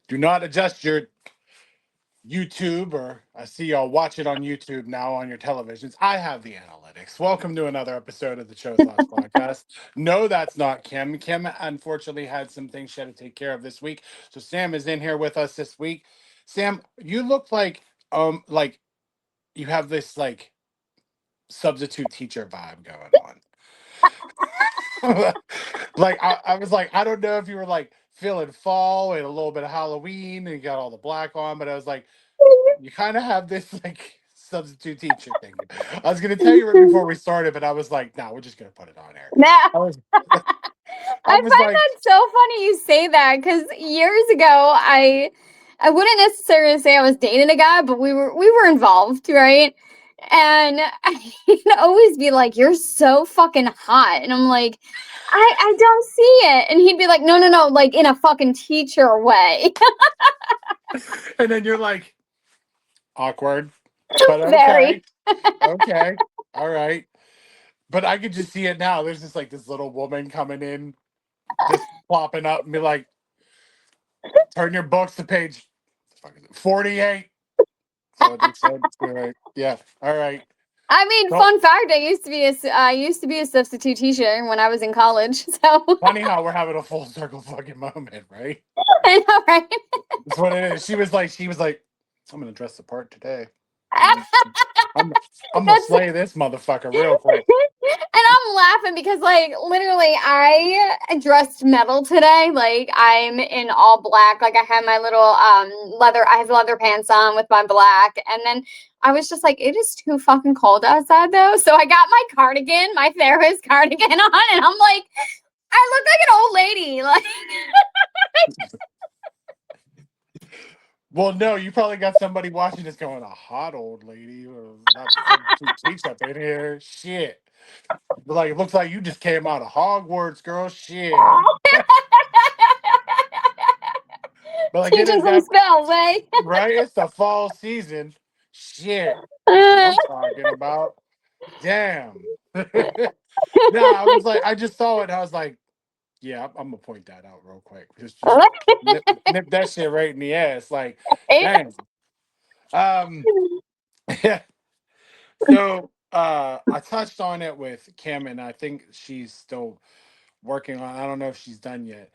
Do not adjust your YouTube, or I see y'all watch it on YouTube now on your televisions. I have the analytics. Welcome to another episode of the Show's Last Podcast. No, that's not Kim. Kim unfortunately had some things she had to take care of this week. So Sam is in here with us this week. Sam, you look like you have this like substitute teacher vibe going on. Like I was like, I don't know if you were like feeling fall and a little bit of Halloween and you got all the black on, but I was like, you kind of have this like substitute teacher thing. I was gonna tell you right before we started, but I was like, no, we're just gonna put it on air. No, I was I I was find like, that so funny you say that because years ago I wouldn't necessarily say I was dating a guy, but we were involved, right? And he'd always be like, "You're so fucking hot," and I'm like, "I don't see it," and he'd be like, "No, no, no, like in a fucking teacher way." and then you're like, awkward, but okay, Very. okay, all right. But I could just see it now. There's just like this little woman coming in, just plopping up and be like, turn your books to page 48. So what they said. All right. Yeah. All right. I mean, Well, fun fact: I used to be a substitute teacher when I was in college. So funny how we're having a full circle fucking moment, right? I know, right? That's what it is. She was like, I'm gonna dress the part today. I'm I'm, I'm gonna That's slay this motherfucker real quick. and I'm laughing because like literally I dressed metal today. Like I'm in all black. Like I had my little leather I have leather pants on with my black. And then I was just like, it is too fucking cold outside though. So I got my cardigan, my therapist cardigan on, and I'm like, I look like an old lady. Like Well, no, you probably got somebody watching this going, a hot old lady or not some teach up in here. Shit. But like it looks like you just came out of Hogwarts, girl. Shit. But like it teaching is some that spells, eh? right? It's the fall season. Shit. That's what I'm talking about. Damn. No, I was like, I just saw it and I was like, yeah, I'm gonna point that out real quick. Just nip that shit right in the ass. Like, damn. Um yeah. So I touched on it with Kim and I think she's still working on, I don't know if she's done yet.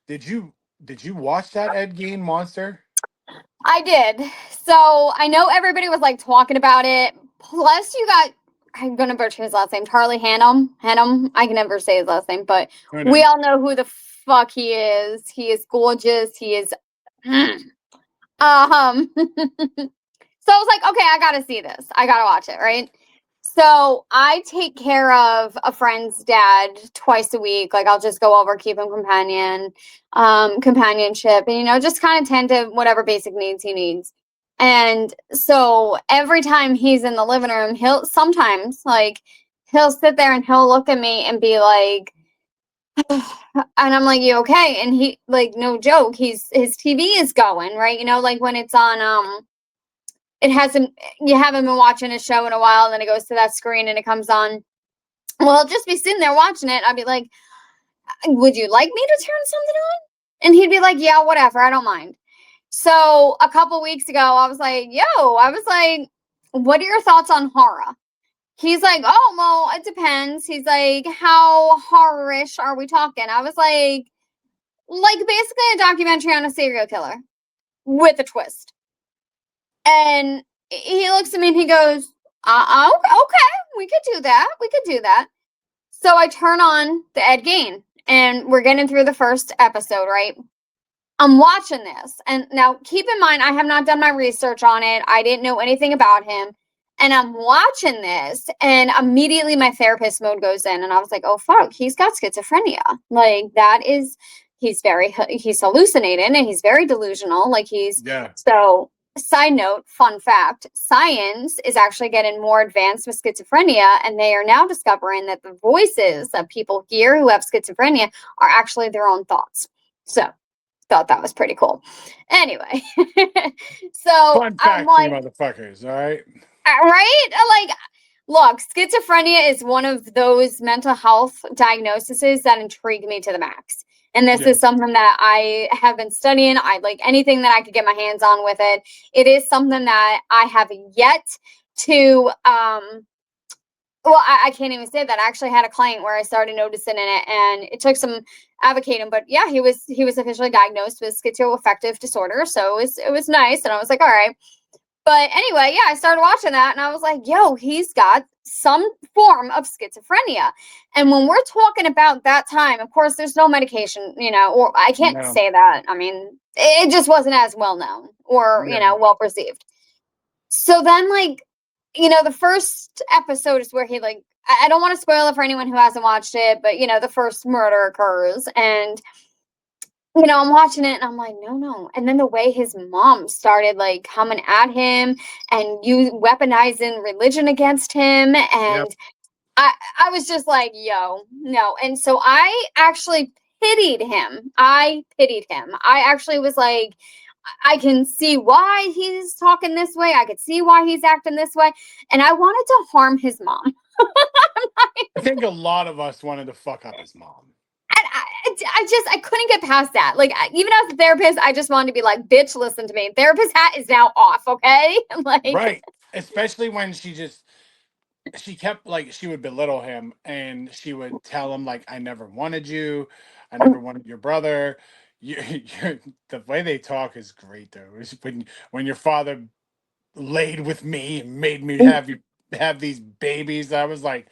Did you did you watch that Ed Gein monster? I did. So I know everybody was like talking about it. Plus, you got, I'm gonna butcher his last name, Charlie Hannum. Hannum. I can never say his last name, but we Conan. all know who the fuck he is. He is gorgeous. He is. So I was like, okay, I gotta see this. I gotta watch it, right? So I take care of a friend's dad twice a week. Like I'll just go over, keep him companionship, and just kind of tend to whatever basic needs he needs. And so every time he's in the living room, he'll sometimes like he'll sit there and he'll look at me and be like, and I'm like, you okay? And he like no joke, his TV is going, right? Like when it's on it hasn't you haven't been watching a show in a while and then it goes to that screen and it comes on. Well, I'll just be sitting there watching it. I'd be like, would you like me to turn something on? And he'd be like, yeah, whatever, I don't mind. So a couple weeks ago I was like, what are your thoughts on horror? He's like, oh well, it depends. He's like, how horror-ish are we talking? I was like basically a documentary on a serial killer with a twist. And he looks at me and he goes, okay, we could do that. We could do that. So I turn on the Ed Gein and we're getting through the first episode, right? I'm watching this. And now keep in mind, I have not done my research on it. I didn't know anything about him. And I'm watching this and immediately my therapist mode goes in. And I was like, oh, fuck, he's got schizophrenia. Like he's hallucinating and he's very delusional. Like Yeah. so side note, fun fact, science is actually getting more advanced with schizophrenia. And they are now discovering that the voices that people hear who have schizophrenia are actually their own thoughts. So thought that was pretty cool. Anyway, so Fun I'm fact for you like, motherfuckers, all right? right? Like, look, schizophrenia is one of those mental health diagnoses that intrigue me to the max. And this Yeah. is something that I have been studying. I like anything that I could get my hands on with it. It is something that I have yet to well, I can't even say that. I actually had a client where I started noticing in it, and it took some advocating. But yeah, he was officially diagnosed with schizoaffective disorder, so it was nice. And I was like, all right. But anyway, yeah, I started watching that, and I was like, yo, he's got some form of schizophrenia. And when we're talking about that time, of course, there's no medication, or I can't No. say that. I mean, it just wasn't as well known or Yeah. well perceived. So then, like, the first episode is where he, like, I don't want to spoil it for anyone who hasn't watched it, but the first murder occurs, and I'm watching it and I'm like, no, no. And then the way his mom started like coming at him and you weaponizing religion against him, Yep. and I was just like, yo, no. And so I actually pitied him. I pitied him. I actually was like, I can see why he's talking this way. I could see why he's acting this way. And I wanted to harm his mom. I think a lot of us wanted to fuck up his mom. And I couldn't get past that. Like, even as a therapist, I just wanted to be like, bitch, listen to me. Therapist hat is now off, okay? Like, Right. Especially when she kept like she would belittle him and she would tell him like I never wanted you, I never wanted your brother. The way they talk is great though. It's when your father laid with me and made me have these babies, I was like,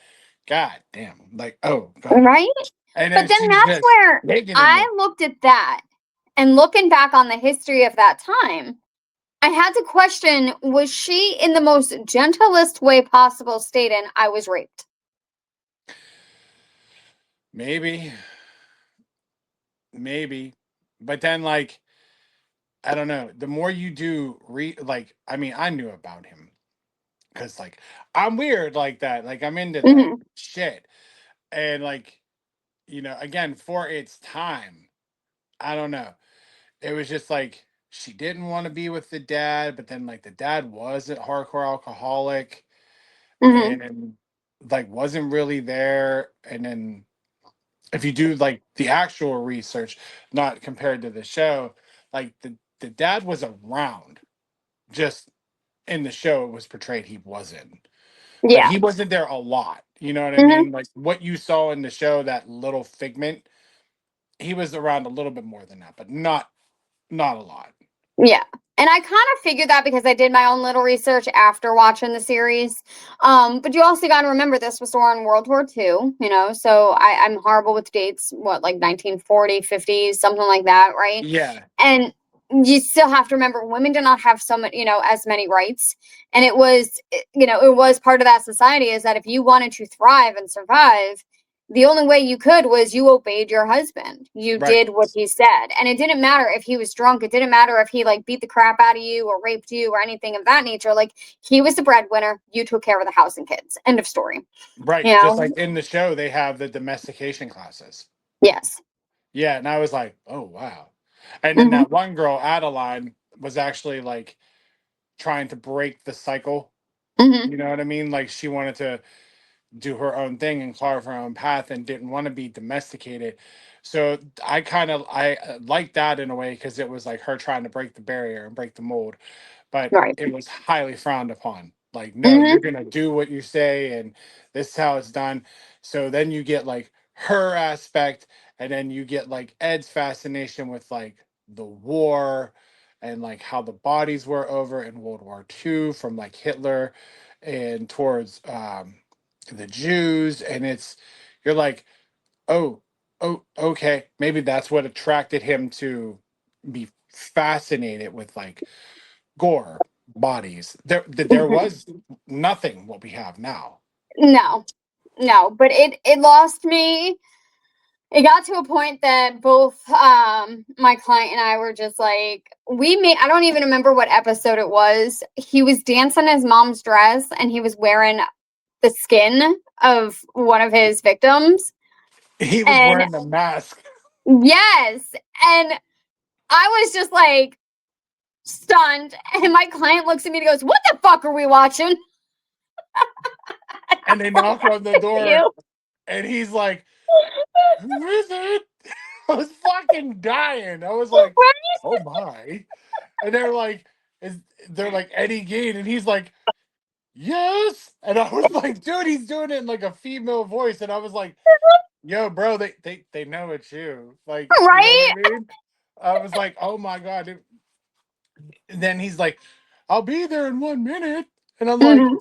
God damn, like oh god. right? And But then then she's that's just where taking it I there. looked at that, and looking back on the history of that time, I had to question, was she in the most gentlest way possible stating I was raped? Maybe, maybe, but then like I don't know. The more you do like, I mean, I knew about him because like I'm weird like that. Like I'm into that Hmm. shit. And like, again, for its time, I don't know. It was just like she didn't want to be with the dad, but then like the dad was a hardcore alcoholic Hmm. and like wasn't really there. And then if you do like the actual research, not compared to the show, like the dad was around. Just in the show it was portrayed he wasn't. But Yeah. he wasn't there a lot. You know what I Hmm. mean? Like what you saw in the show, that little figment, he was around a little bit more than that, but not a lot. Yeah. And I kind of figured that because I did my own little research after watching the series. But you also got to remember this was during World War II, so I'm horrible with dates, what, like 1940, 50s, something like that, right? Yeah. And you still have to remember women did not have so many, as many rights. And it was part of that society is that if you wanted to thrive and survive, the only way you could was you obeyed your husband. You Right. did what he said. And it didn't matter if he was drunk. It didn't matter if he like beat the crap out of you or raped you or anything of that nature. Like, he was the breadwinner. You took care of the house and kids. End of story. Right. You Just know? like in the show they have the domestication classes. Yes. Yeah, and I was like, oh wow. And then Hmm. that one girl, Adeline, was actually like trying to break the cycle. Hmm. You know what I mean? Like she wanted to do her own thing and carve her own path and didn't want to be domesticated. So I like that in a way because it was like her trying to break the barrier and break the mold, but Right. it was highly frowned upon. Like, no, you're Hmm. gonna do what you say, and this is how it's done. So then you get like her aspect, and then you get like Ed's fascination with like the war and like how the bodies were over in World War II from like Hitler and towards the Jews, and you're like, oh, oh, okay, maybe that's what attracted him to be fascinated with like gore, bodies. There Hmm. was nothing what we have now. No, no, but it lost me. It got to a point that both my client and I were just like, we made, I don't even remember what episode it was. He was dancing his mom's dress and he was wearing the skin of one of his victims. He was And wearing the mask. yes, and I was just like stunned. And my client looks at me and goes, "What the fuck are we watching?" And they knock on the door You. and he's like, who is it? was fucking dying. I was like, oh my. And is they're like Eddie Gein, and he's like, yes. And I was like, dude, he's doing it in like a female voice. And I was like, yo, bro, they know it's you. Like, you know what I Right? mean? I was like, oh my God. And then he's like, I'll be there in 1 minute. And I'm like, Hmm.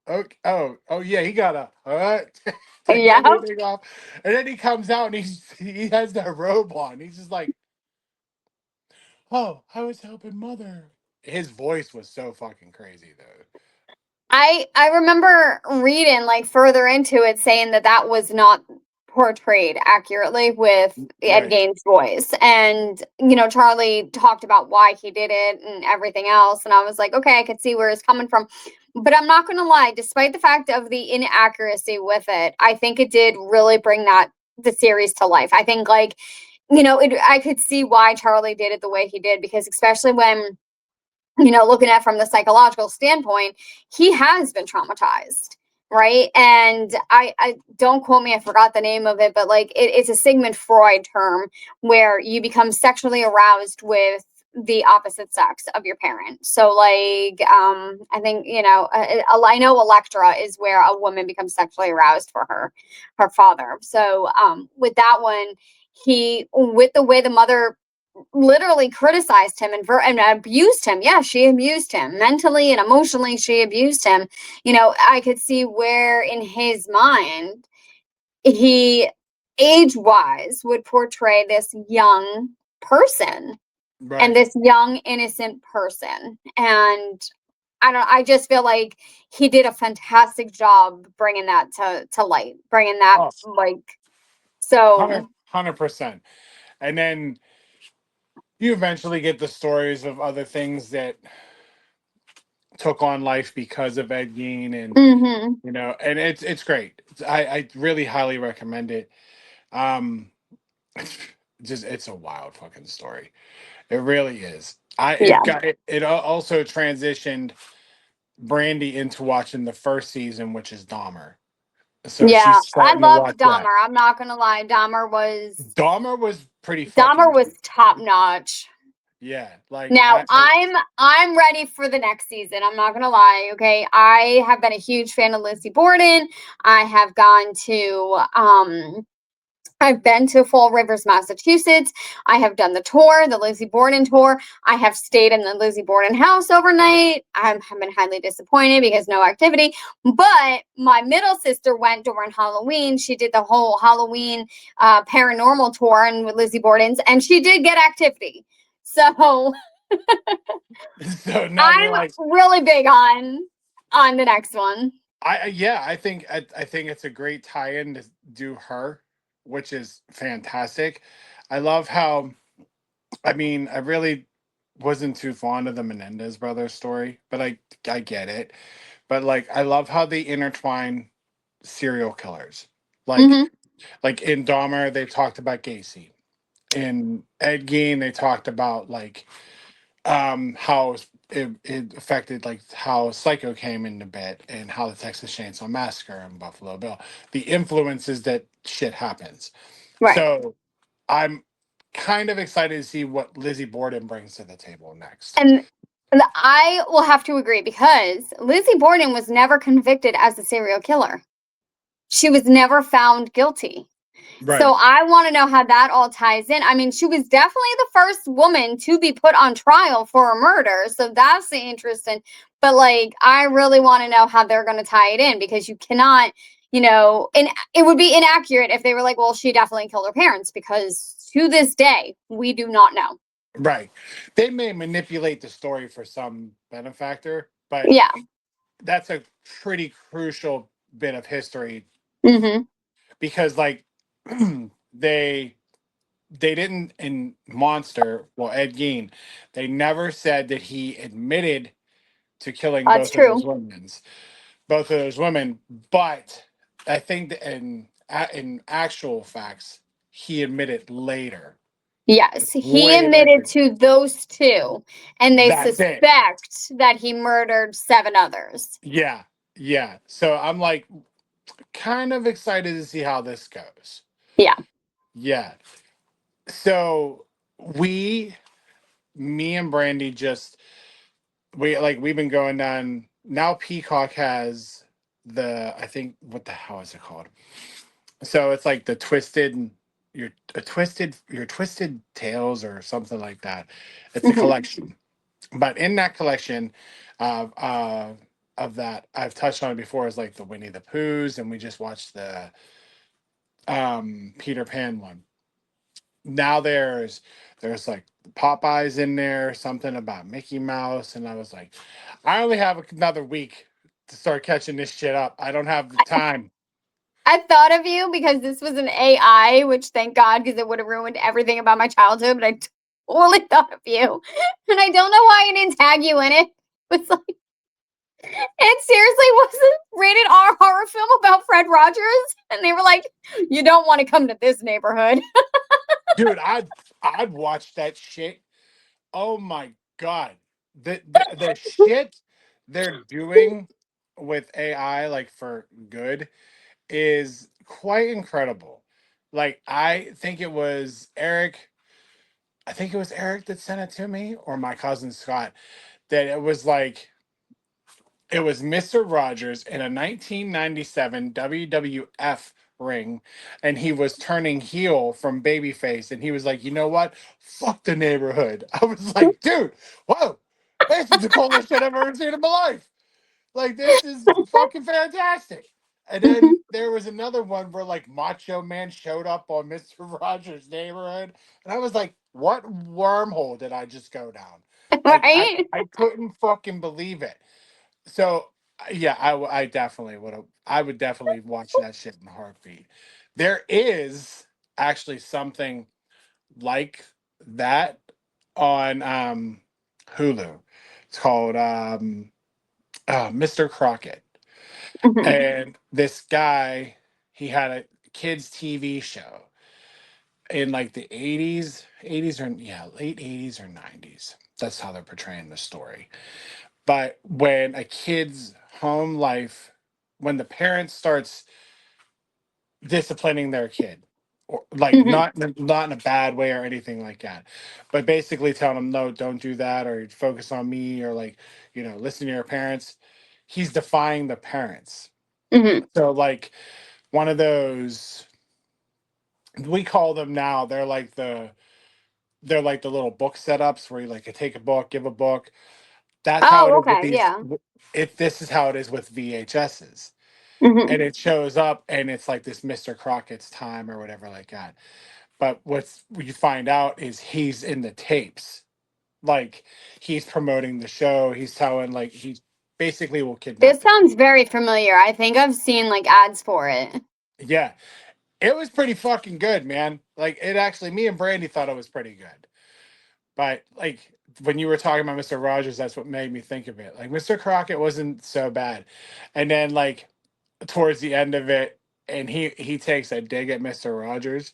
okay, oh yeah, he got a take Yeah. everything off. And then he comes out and he has that robe on. He's just like, oh, I was helping mother. His voice was so fucking crazy though. I remember reading like further into it saying that that was not portrayed accurately with Ed Right. Gein's voice. And Charlie talked about why he did it and everything else, and I was like, okay, I could see where it's coming from. But I'm not going to lie, despite the fact of the inaccuracy with it, I think it did really bring that the series to life. I think I could see why Charlie did it the way he did, because especially when looking at from the psychological standpoint, he has been traumatized, right? And I don't quote me, I forgot the name of it, but like it's a Sigmund Freud term where you become sexually aroused with the opposite sex of your parent. So like I think I know Electra is where a woman becomes sexually aroused for her father. So with that one, he with the way the mother literally criticized him and abused him. Yeah, she abused him mentally and emotionally. She abused him. I could see where in his mind he, age wise, would portray this young person and Right. this young innocent person. And I just feel like he did a fantastic job bringing that to light, bringing that Oh, like so. 100%. And then you eventually get the stories of other things that took on life because of Ed Gein, and Mhm. and it's great. I really highly recommend it. Um, just it's a wild fucking story. It really is. Yeah. It also transitioned Brandy into watching the first season, which is Dahmer. So Yeah, she's I starting to loved watch that. Dahmer. I'm not gonna lie, Dahmer was pretty Dahmer fucking was cool. top notch. Yeah, like Now I'm ready for the next season. I'm not gonna lie. Okay, I have been a huge fan of Lizzie Borden. I have gone to I've been to Fall Rivers, Massachusetts. I have done the tour, the Lizzie Borden tour. I have stayed in the Lizzie Borden house overnight. Have been highly disappointed because no activity. But my middle sister went during Halloween. She did the whole Halloween paranormal tour and with Lizzie Borden's, and she did get activity. So so now you're I'm like, really big on the next one. yeah, I think it's a great tie-in to do her, which is fantastic. I love how, I mean, I really wasn't too fond of the Menendez brothers story, but I get it. But like I love how they intertwine serial killers. Like Hmm. like in Dahmer they talked about Gacy. In Ed Gein they talked about like how it affected like how Psycho came into bed and how the Texas Chainsaw Massacre and Buffalo Bill, the influences that shit happens. Right. So I'm kind of excited to see what Lizzie Borden brings to the table next. And I will have to agree because Lizzie Borden was never convicted as a serial killer. She was never found guilty. So Right. I want to know how that all ties in. I mean, she was definitely the first woman to be put on trial for a murder. So that's the interesting. But like, I really want to know how they're going to tie it in, because you cannot, and it would be inaccurate if they were like, well, she definitely killed her parents, because to this day, we do not know. Right. They may manipulate the story for some benefactor, but Yeah. that's a pretty crucial bit of history Hmm. because like they they didn't in Monster, well Ed Gein, they never said that he admitted to killing That's both of those true. women, both of those women, but I think that in actual facts he admitted later, Yes, he way admitted later. to those two, and they That's it. suspect that he murdered seven others. Yeah, yeah. So I'm like kind of excited to see how this goes. Yeah. Yeah. So we, me and Brandy just we've been going down. Now Peacock has I think, what the hell is it called? So it's like the twisted your twisted tales or something like that. It's a Mhm. collection. But in that collection of that, I've touched on it before, is like the Winnie the Poohs, and we just watched the Peter Pan one. Now there's like Popeyes in there, something about Mickey Mouse, and I was like, I only have another week to start catching this shit up. I don't have the time. I thought of you because this was an AI, which thank God, because it would have ruined everything about my childhood. But I totally thought of you, and I don't know why I didn't tag you in it. It's like it seriously was a rated R horror film about Fred Rogers, and they were like, "You don't want to come to this neighborhood." Dude, I'd watch that shit. Oh my god. The shit they're doing with AI, like for good, is quite incredible. Like I think it was Eric that sent it to me, or my cousin Scott, that it was Mr. Rogers in a 1997 WWF ring, and he was turning heel from babyface, and he was like, you know what? Fuck the neighborhood. I was like, dude, whoa, this is the coolest shit I've ever seen in my life. Like, this is fucking fantastic. And then there was another one where like Macho Man showed up on Mr. Rogers' neighborhood, and I was like, what wormhole did I just go down? Like, Right? I couldn't fucking believe it. So yeah, I definitely would have. I would definitely watch that shit in a heartbeat. There is actually something like that on Hulu. It's called Mr. Crockett, Mhm. and this guy, he had a kids TV show in like the 80s or yeah, late 80s or 90s. That's how they're portraying the story. But when a kid's home life, when the parent starts disciplining their kid, or like Mhm. not in a bad way or anything like that, but basically telling them, no, don't do that, or focus on me, or like, listen to your parents. He's defying the parents. Mhm. So like one of those, we call them now, they're like the little book setups where you like take a book, give a book. That's how it Oh, is with okay, these. yeah. If this is how it is with VHSs, Mhm. and it shows up and it's like this Mr. Crockett's time or whatever like that. But what you find out is he's in the tapes. Like, he's promoting the show. He's telling, like, he basically will kidnap This the sounds kid. very familiar. I think I've seen like ads for it. Yeah. It was pretty fucking good, man. Like, it actually, me and Brandy thought it was pretty good. But like when you were talking about Mr. Rogers, that's what made me think of it. Like, Mr. Crockett wasn't so bad. And then like towards the end of it, and he takes a dig at Mr. Rogers.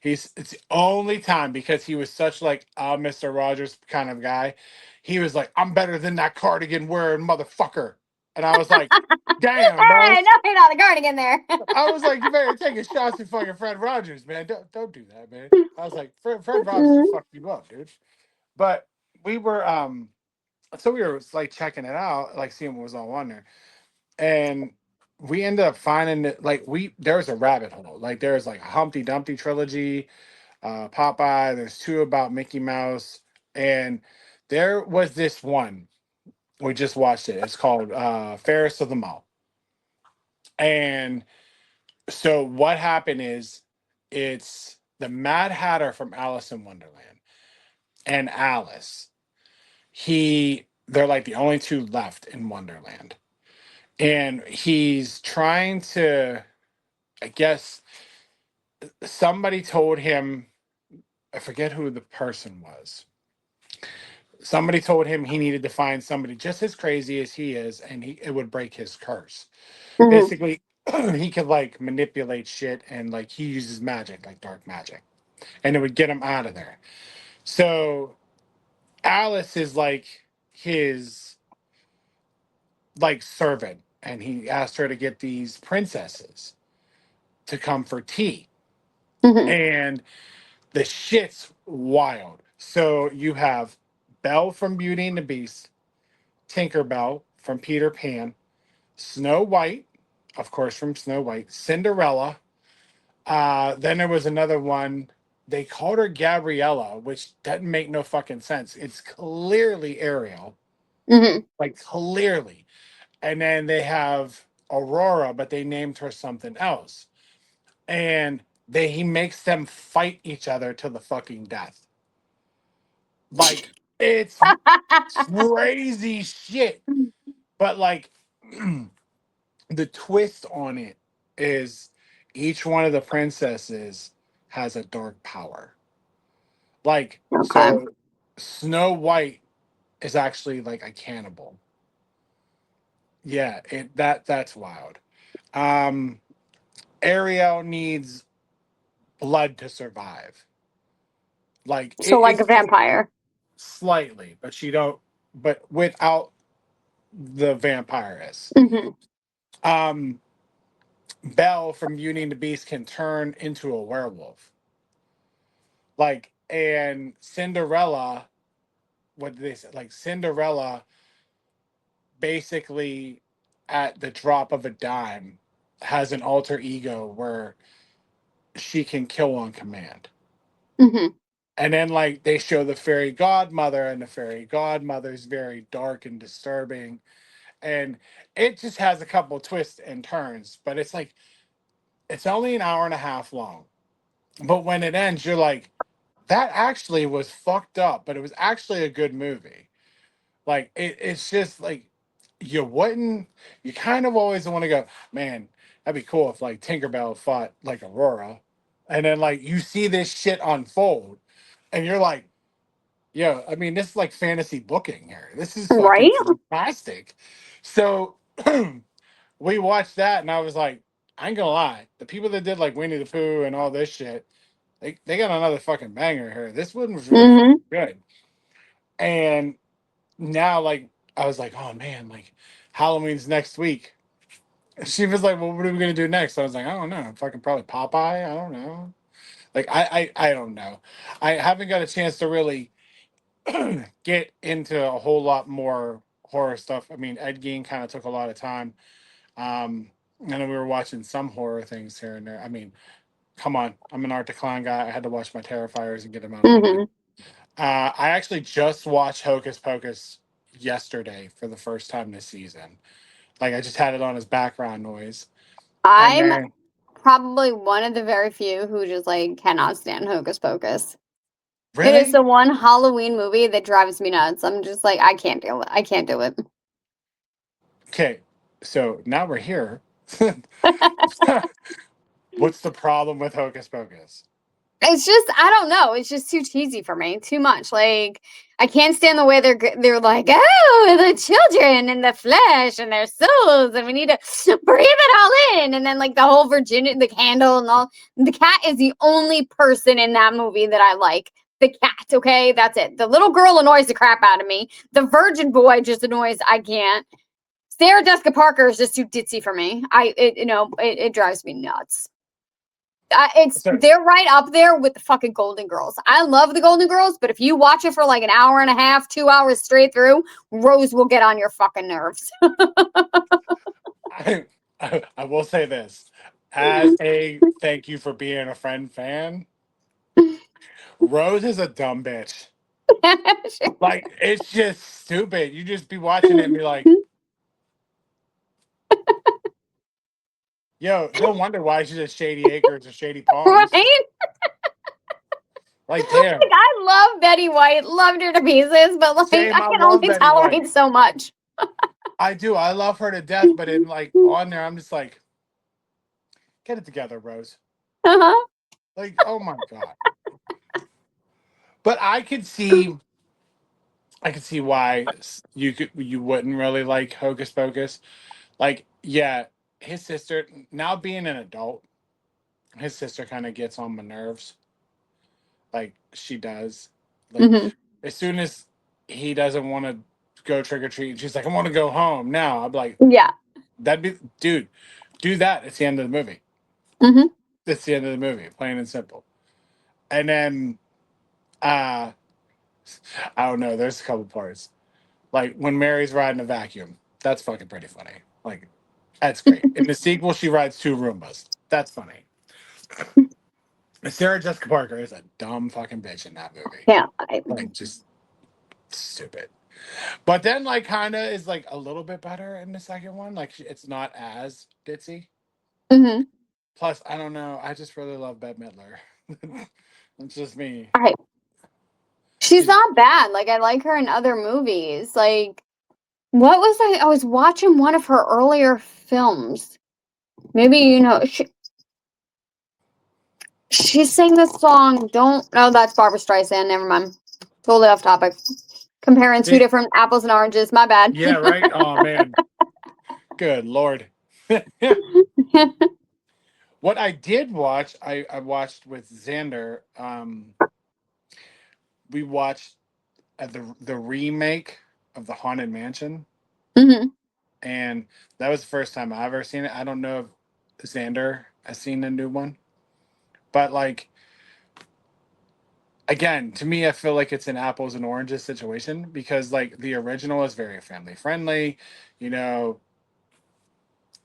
It's the only time, because he was such like a Mr. Rogers kind of guy. He was like, I'm better than that cardigan wearing motherfucker. And I was like, damn, bro. Hey, no, you're not a cardigan there. I was like, you better take a shot at fucking Fred Rogers, man. Don't do that, man. I was like, Fred Rogers fucked you up, dude. But we were so we were like checking it out, like seeing what was on there. And we ended up finding it, like, there's a rabbit hole. Like, there's like a Humpty Dumpty trilogy, Popeye, there's two about Mickey Mouse, and there was this one. We just watched it. It's called Ferris of the Mall. And so what happened is, it's the Mad Hatter from Alice in Wonderland and Alice. They're like the only two left in Wonderland. And he's trying to, I guess somebody told him, I forget who the person was. Somebody told him he needed to find somebody just as crazy as he is, and it would break his curse. Mhm. Basically, he could like manipulate shit, and like he uses magic, like dark magic, and it would get him out of there. So Alice is like his like servant, and he asked her to get these princesses to come for tea. Mhm. And The shit's wild. So you have Belle from Beauty and the Beast, Tinkerbell from Peter Pan, Snow White, of course, from Snow White, Cinderella. Then there was another one. They called her Gabriella, which doesn't make no fucking sense. It's clearly Ariel, Hmm. like clearly. And then they have Aurora, but they named her something else. And he makes them fight each other to the fucking death. Like it's crazy shit. But like the twist on it is each one of the princesses has a dark power. Like Okay. so Snow White is actually like a cannibal. Yeah, that's wild. Um Ariel needs blood to survive. Like So like a it's vampire. slightly, but she don't but without the vampiress. Hmm. Um Belle from Beauty and the Beast can turn into a werewolf. Like and Cinderella, what did they say? Like Cinderella basically at the drop of a dime has an alter ego where she can kill on command. Hmm. And then like they show the fairy godmother, and the fairy godmother's very dark and disturbing. And it just has a couple twists and turns, but it's like it's only an hour and a half long. But when it ends, you're like, that actually was fucked up, but it was actually a good movie. Like it's just like you wouldn't. You kind of always want to go, man. That'd be cool if like Tinkerbell fought like Aurora, and then like you see this shit unfold, and you're like, yeah. I mean, this is like fantasy booking here. This is fucking Right? fantastic. So we watched that, and I was like, I ain't gonna lie, the people that did like Winnie the Pooh and all this shit, they got another fucking banger here. This one was really fucking Hmm. good, and now like I was like, oh man, like Halloween's next week. She was like, well, what are we gonna do next? I was like, I don't know. Fucking probably Popeye. I don't know. Like I don't know. I haven't got a chance to really get into a whole lot more horror stuff. I mean, Ed Gein kind of took a lot of time. And then we were watching some horror things here and there. I mean, come on, I'm an Art Decline guy. I had to watch my Terrifiers and get them out of my head. Hmm. I actually just watched Hocus Pocus yesterday for the first time this season. Like I just had it on as background noise. And I'm then probably one of the very few who just like cannot stand Hocus Pocus. It is really? the one Halloween movie that drives me nuts. I'm just like, I can't do it. I can't do it. Okay. So now we're here. What's the problem with Hocus Pocus? It's just I don't know. It's just too cheesy for me. Too much. Like I can't stand the way they're like, oh, the children and the flesh and their souls, and we need to breathe it all in. And then like the whole Virginia, the candle, and all. The cat is the only person in that movie that I like. The cat. Okay, that's it. The little girl annoys the crap out of me. The virgin boy just annoys. I can't. Sarah Jessica Parker is just too ditzy for me. It drives me nuts. So, They're right up there with the fucking Golden Girls. I love the Golden Girls, but if you watch it for like an hour and a half, 2 hours straight through, Rose will get on your fucking nerves. I, I will say this as a thank you for being a friend fan. Rose is a dumb bitch. Like it's just stupid. You just be watching it and be like, yo, no wonder why she's at Shady Acres or Shady Palms. Right? Like, Like damn. I love Betty White, loved her to pieces, but like Same, I I can love only Betty White. tolerate so much. I do. I love her to death, but in like on there, I'm just like, get it together, Rose. Uh-huh. Like, oh my God. But I could see why you wouldn't really like Hocus Pocus. Like, yeah, his sister now being an adult, his sister kind of gets on my nerves. Like she does. Like Hmm. as soon as he doesn't want to go trick or treat, she's like, I want to go home now. I'm like, Yeah. that'd be dude, do that. It's the end of the movie. Hmm. It's the end of the movie, plain and simple. And then uh I don't know, there's a couple parts. Like when Mary's riding a vacuum. That's fucking pretty funny. Like that's great. In the sequel, she rides two Roombas. That's funny. Sarah Jessica Parker is a dumb fucking bitch in that movie. Yeah. Like just stupid. But then like kind of is like a little bit better in the second one. Like it's not as ditzy. Mm-hmm. Plus, I don't know. I just really love Bette Midler. It's just me. All right. She's She's not bad. Like I like her in other movies. Like what was I was watching one of her earlier films. Maybe you know she sang this song. Don't no, that's Barbara Streisand. Never mind. Totally off topic. Comparing two see, different apples and oranges. My bad. yeah, right. Oh man, good lord. What I did watch, I watched with Xander. We watched the remake of the Haunted Mansion, hmm and that was the first time I ever seen it. I don't know if Xander has seen the new one, but like again, to me, I feel like it's an apples and oranges situation because like the original is very family friendly, you know,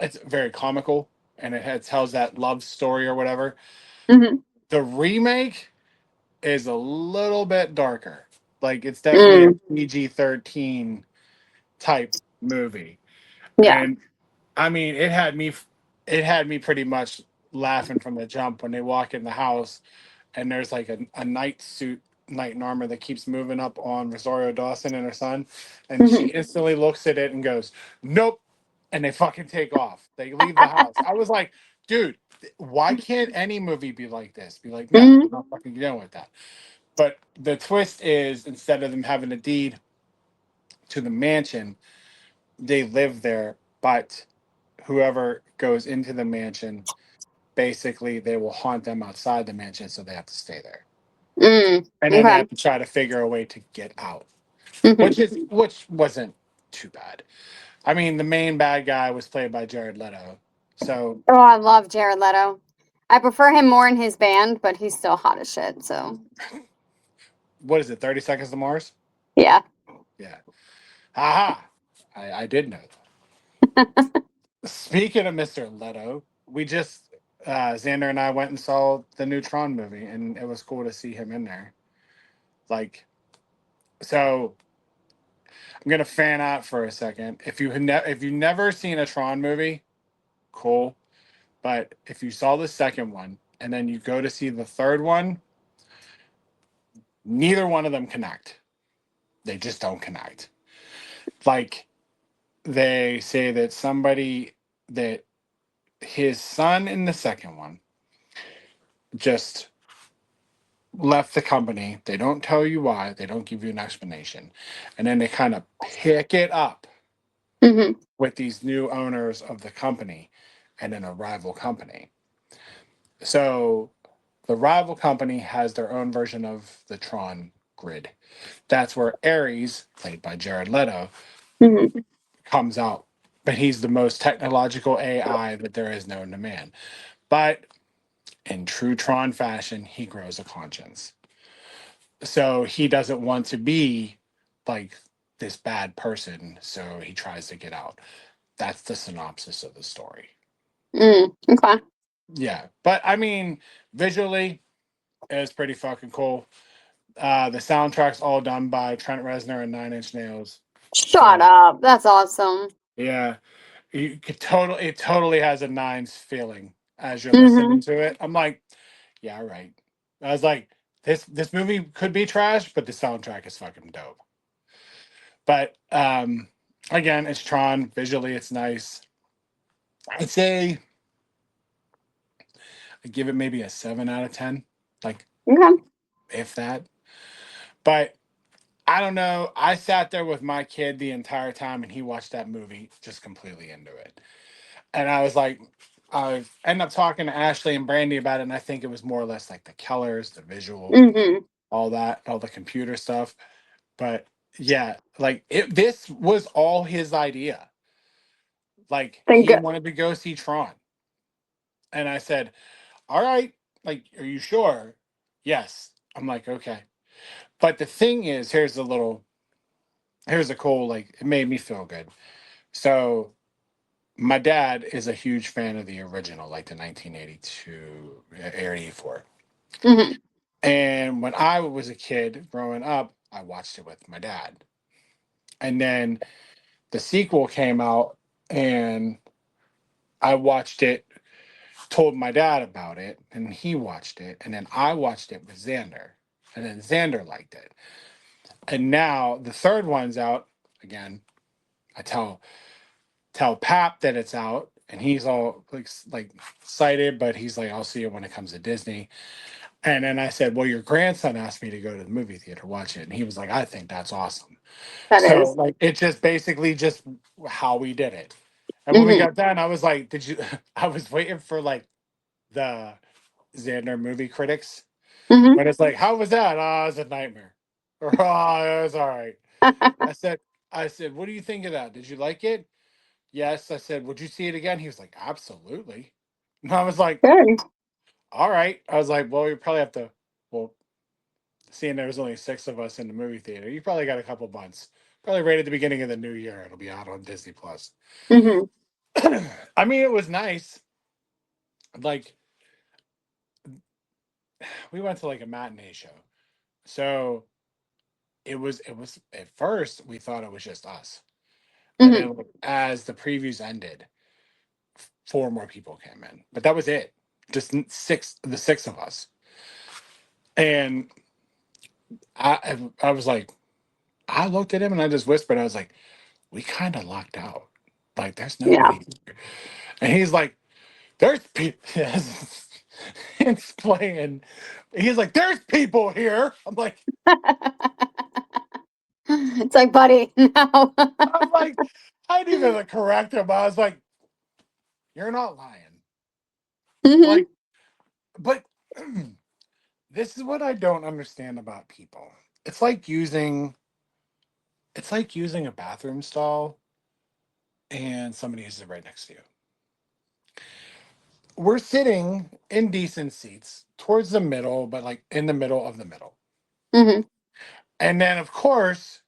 it's very comical and tells that love story or whatever. hmm The remake is a little bit darker. Like it's definitely a Mm, PG-13 type movie. yeah. And I mean, it had me pretty much laughing from the jump when they walk in the house and there's like a night suit, knight in armor that keeps moving up on Rosario Dawson and her son, and she hmm instantly looks at it and goes, "Nope," and they fucking take off. They leave the house. I was like, dude, why can't any movie be like this? Be like, no, I'm hmm not fucking dealing with that. But the twist is instead of them having a deed to the mansion, they live there, but whoever goes into the mansion, basically they will haunt them outside the mansion, so they have to stay there. And then they Okay. have to try to figure a way to get out, hmm which wasn't too bad. I mean, the main bad guy was played by Jared Leto. So Oh, I love Jared Leto. I prefer him more in his band, but he's still hot as shit. So what is it? 30 Seconds to Mars? yeah. Yeah. Haha. I did know that. Speaking of Mr. Leto, we just Xander and I went and saw the new Tron movie, and it was cool to see him in there. Like, so I'm gonna fan out for a second. If you've never seen a Tron movie, cool. But if you saw the second one and then you go to see the third one, neither one of them connect. They just don't connect. Like they say that somebody that his son in the second one just left the company. They don't tell you why, they don't give you an explanation. And then they kind of pick it up hmm with these new owners of the company and then a rival company. So the rival company has their own version of the Tron grid. That's where Ares, played by Jared Leto, hmm comes out. But he's the most technological AI that there is known to man. But in true Tron fashion, he grows a conscience. So he doesn't want to be like this bad person. So he tries to get out. That's the synopsis of the story. Okay. Yeah. But I mean, visually, it was pretty fucking cool. The soundtrack's all done by Trent Reznor and Nine Inch Nails. Shut So up. That's awesome. yeah, you could it totally has a Nines feeling as you're listening hmm to it. I'm like, yeah, right. I was like, this movie could be trash, but the soundtrack is fucking dope. But again, it's Tron. Visually, it's nice. I'd say I'd give it maybe a 7 out of 10, like Okay. if that. But I don't know. I sat there with my kid the entire time, and he watched that movie just completely into it. And I was like, I ended up talking to Ashley and Brandy about it, and I think it was more or less like the colors, the visual, hmm all that, all the computer stuff. But yeah, like this was all his idea. Like Thank he you. wanted to go see Tron, and I said, "All right, like, are you sure?" Yes. I'm like, okay. But the thing is, here's a cool, like, it made me feel good. So my dad is a huge fan of the original, like the 1982, 84. Hmm. And when I was a kid growing up, I watched it with my dad. And then the sequel came out and I watched it, told my dad about it, and he watched it. And then I watched it with Xander. And then Xander liked it. And now the third one's out again. I tell Pap that it's out, and he's all like excited, but he's like, I'll see it when it comes to Disney. And then I said, well, your grandson asked me to go to the movie theater watch it, and he was like, I think that's awesome. That So is. like it just basically just how we did it. And when we Hmm. got done, I was like, did you? I was waiting for like the Xander movie critics, Hmm. but it's like, how was that? Oh, it was a nightmare. Or oh, it was all right. I said, what do you think of that? Did you like it? Yes. I said, would you see it again? He was like, absolutely. And I was like, Good. all right. I was like, well, you probably have to, well, seeing there was only six of us in the movie theater, you probably got a couple months. Probably right at the beginning of the new year, it'll be out on Disney Plus. Hmm. I mean, it was nice. Like, we went to like a matinee show. So it was at first we thought it was just us. And Hmm. then like, as the previews ended, four more people came in. But that was it. Just the six of us. And I was like, I looked at him and I just whispered, I was like, we kind of locked out. Like, there's Yeah. nobody here. And he's like, there's people. It's playing. He's like, there's people here. I'm like, It's like, buddy, no. I'm like, I didn't even correct him. I was like, you're not lying. Hmm. Like, but this is what I don't understand about people. It's like using it's like using a bathroom stall and somebody uses it right next to you. We're sitting in decent seats towards the middle, but like in the middle of the middle. Hmm. And then, of course,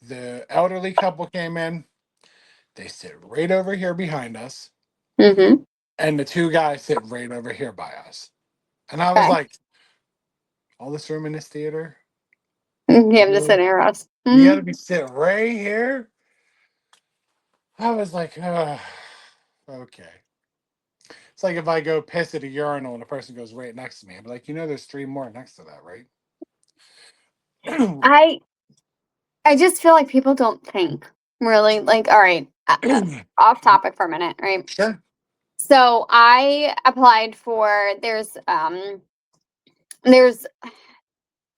the elderly couple came in. They sit right over here behind us, Hmm. and the two guys sit right over here by us. And I was Okay. like, all this room in this theater? You have to sit Really? near us. You Hmm. got to be sitting right here? I was like, okay. It's like if I go piss at a urinal and a person goes right next to me, I'm like, there's three more next to that, right? I I just feel like people don't think really. Like, all right, off topic for a minute, right? Sure. So I applied for there's I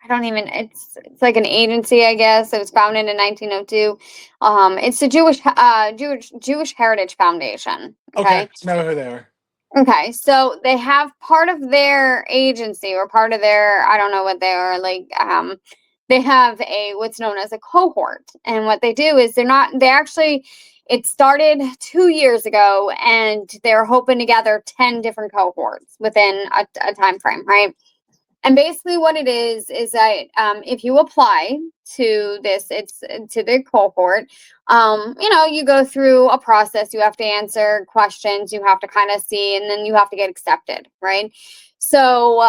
don't even it's like an agency, I guess. It was founded in 1902. It's the Jewish Heritage Foundation. Okay. Okay. Know who they are. Okay, so they have part of their agency or part of their, I don't know what they are, like, they have a what's known as a cohort. And what they do is they actually, it started 2 years ago and they're hoping to gather 10 different cohorts within a time frame, right? And basically, what it is that if you apply to this, it's to the cohort. You go through a process. You have to answer questions. You have to kind of see, and then you have to get accepted, right? So,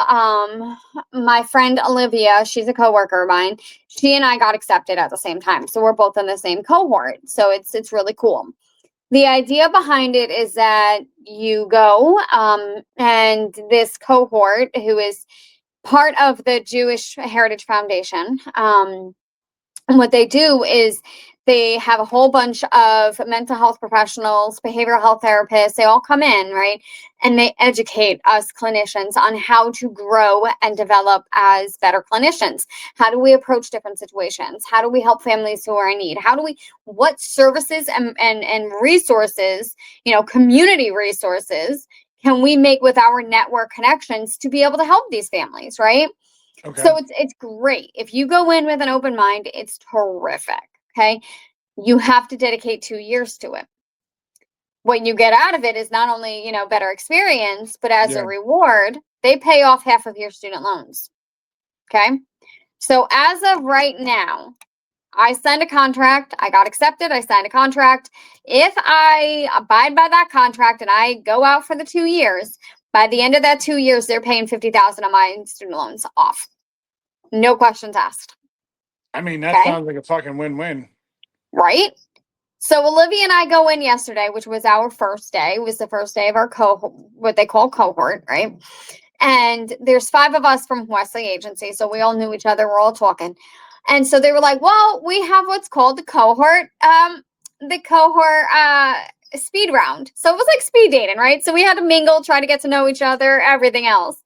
my friend Olivia, she's a coworker of mine. She and I got accepted at the same time, so we're both in the same cohort. So it's really cool. The idea behind it is that you go, and this cohort, who is part of the Jewish Heritage Foundation. And what they do is they have a whole bunch of mental health professionals, behavioral health therapists. They all come in, right? And they educate us clinicians on how to grow and develop as better clinicians. How do we approach different situations? How do we help families who are in need? What services and resources, community resources can we make with our network connections to be able to help these families, right? Okay. So it's great. If you go in with an open mind, it's terrific. Okay. You have to dedicate 2 years to it. What you get out of it is not only, better experience, but as a Yeah. reward, they pay off half of your student loans. Okay. So as of right now, I signed a contract. I got accepted. I signed a contract. If I abide by that contract and I go out for the 2 years, by the end of that 2 years, they're paying $50,000 of my student loans off. No questions asked. I mean, that sounds like a fucking win-win. Right? So Olivia and I go in yesterday, which was our first day. It was the first day of our what they call cohort, right? And there's 5 of us from Wesley Agency, so we all knew each other. We're all talking. And so they were like, well, we have what's called the cohort speed round. So it was like speed dating, right? So we had to mingle, try to get to know each other, everything else.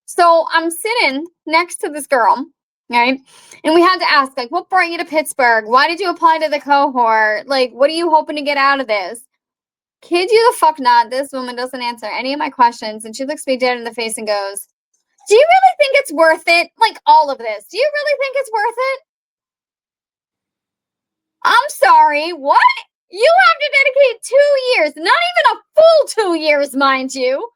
So I'm sitting next to this girl, right? And we had to ask, like, what brought you to Pittsburgh? Why did you apply to the cohort? Like, what are you hoping to get out of this? Kid you the fuck not. This woman doesn't answer any of my questions. And she looks me dead in the face and goes, do you really think it's worth it? Like, all of this. Do you really think it's worth it? I'm sorry. What? You have to dedicate 2 years, not even a full 2 years, mind you.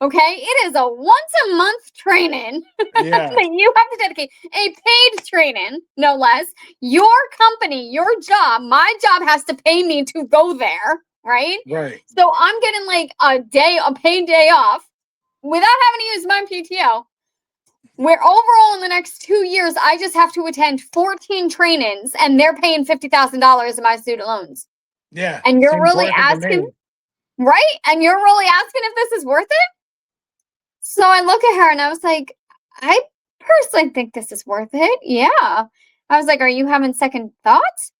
Okay? It is a once-a-month training Yeah. that you have to dedicate. A paid training, no less. Your company, your job, my job has to pay me to go there, right? Right. So I'm getting like a paid day off without having to use my PTO. Where overall in the next 2 years, I just have to attend 14 trainings and they're paying $50,000 of my student loans. Yeah. And you're really asking, right? And you're really asking if this is worth it? So I look at her and I was like, I personally think this is worth it. Yeah. I was like, are you having second thoughts?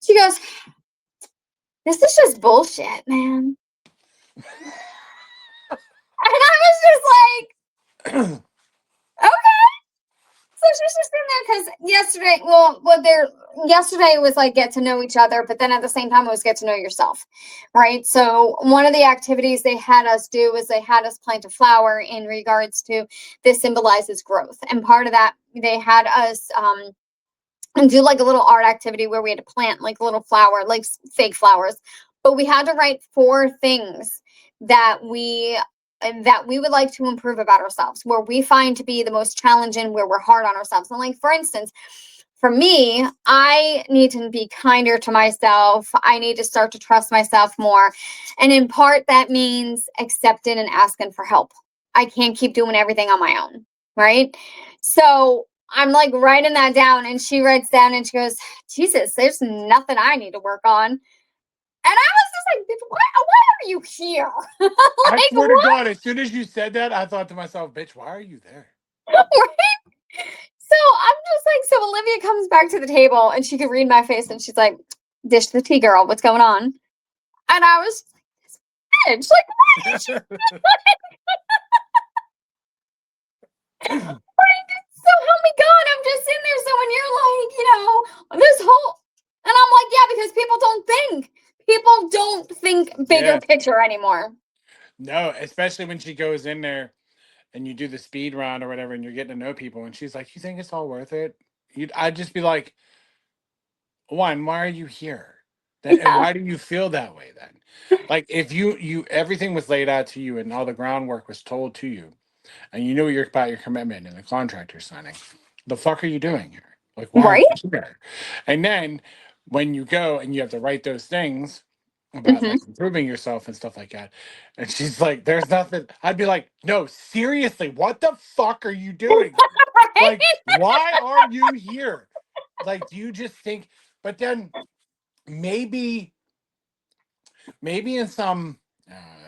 She goes, this is just bullshit, man. And I was just like, okay. So she's just in there because yesterday was like get to know each other, but then at the same time it was get to know yourself, right? So one of the activities they had us do is they had us plant a flower in regards to this symbolizes growth, and part of that they had us and do like a little art activity where we had to plant like a little flower, like fake flowers, but we had to write 4 things that we would like to improve about ourselves, where we find to be the most challenging, where we're hard on ourselves. And like, for instance, for me, I need to be kinder to myself. I need to start to trust myself more. And in part, that means accepting and asking for help. I can't keep doing everything on my own, right? So I'm like writing that down, and she writes down and she goes, Jesus, there's nothing I need to work on. And I was just like, why are you here? Like, I swear to what? God, as soon as you said that, I thought to myself, bitch, why are you there? Right? So I'm just like, so Olivia comes back to the table and she could read my face and she's like, dish the tea, girl. What's going on? And I was like, this bitch, like, what is she doing? So help me God, I'm just in there. So when you're like, this whole, and I'm like, yeah, because people don't think bigger picture anymore. No, especially when she goes in there and you do the speed round or whatever, and you're getting to know people, and she's like, "You think it's all worth it?" I'd just be like, "Why are you here? And why do you feel that way then? Like, if you everything was laid out to you and all the groundwork was told to you, and you knew about your commitment and the contract you're signing, the fuck are you doing here? Like, why are you here?" And then when you go and you have to write those things about like improving yourself and stuff like that, and she's like, "There's nothing." I'd be like, "No, seriously, what the fuck are you doing? Like, why are you here? Like, do you just think?" But then maybe in some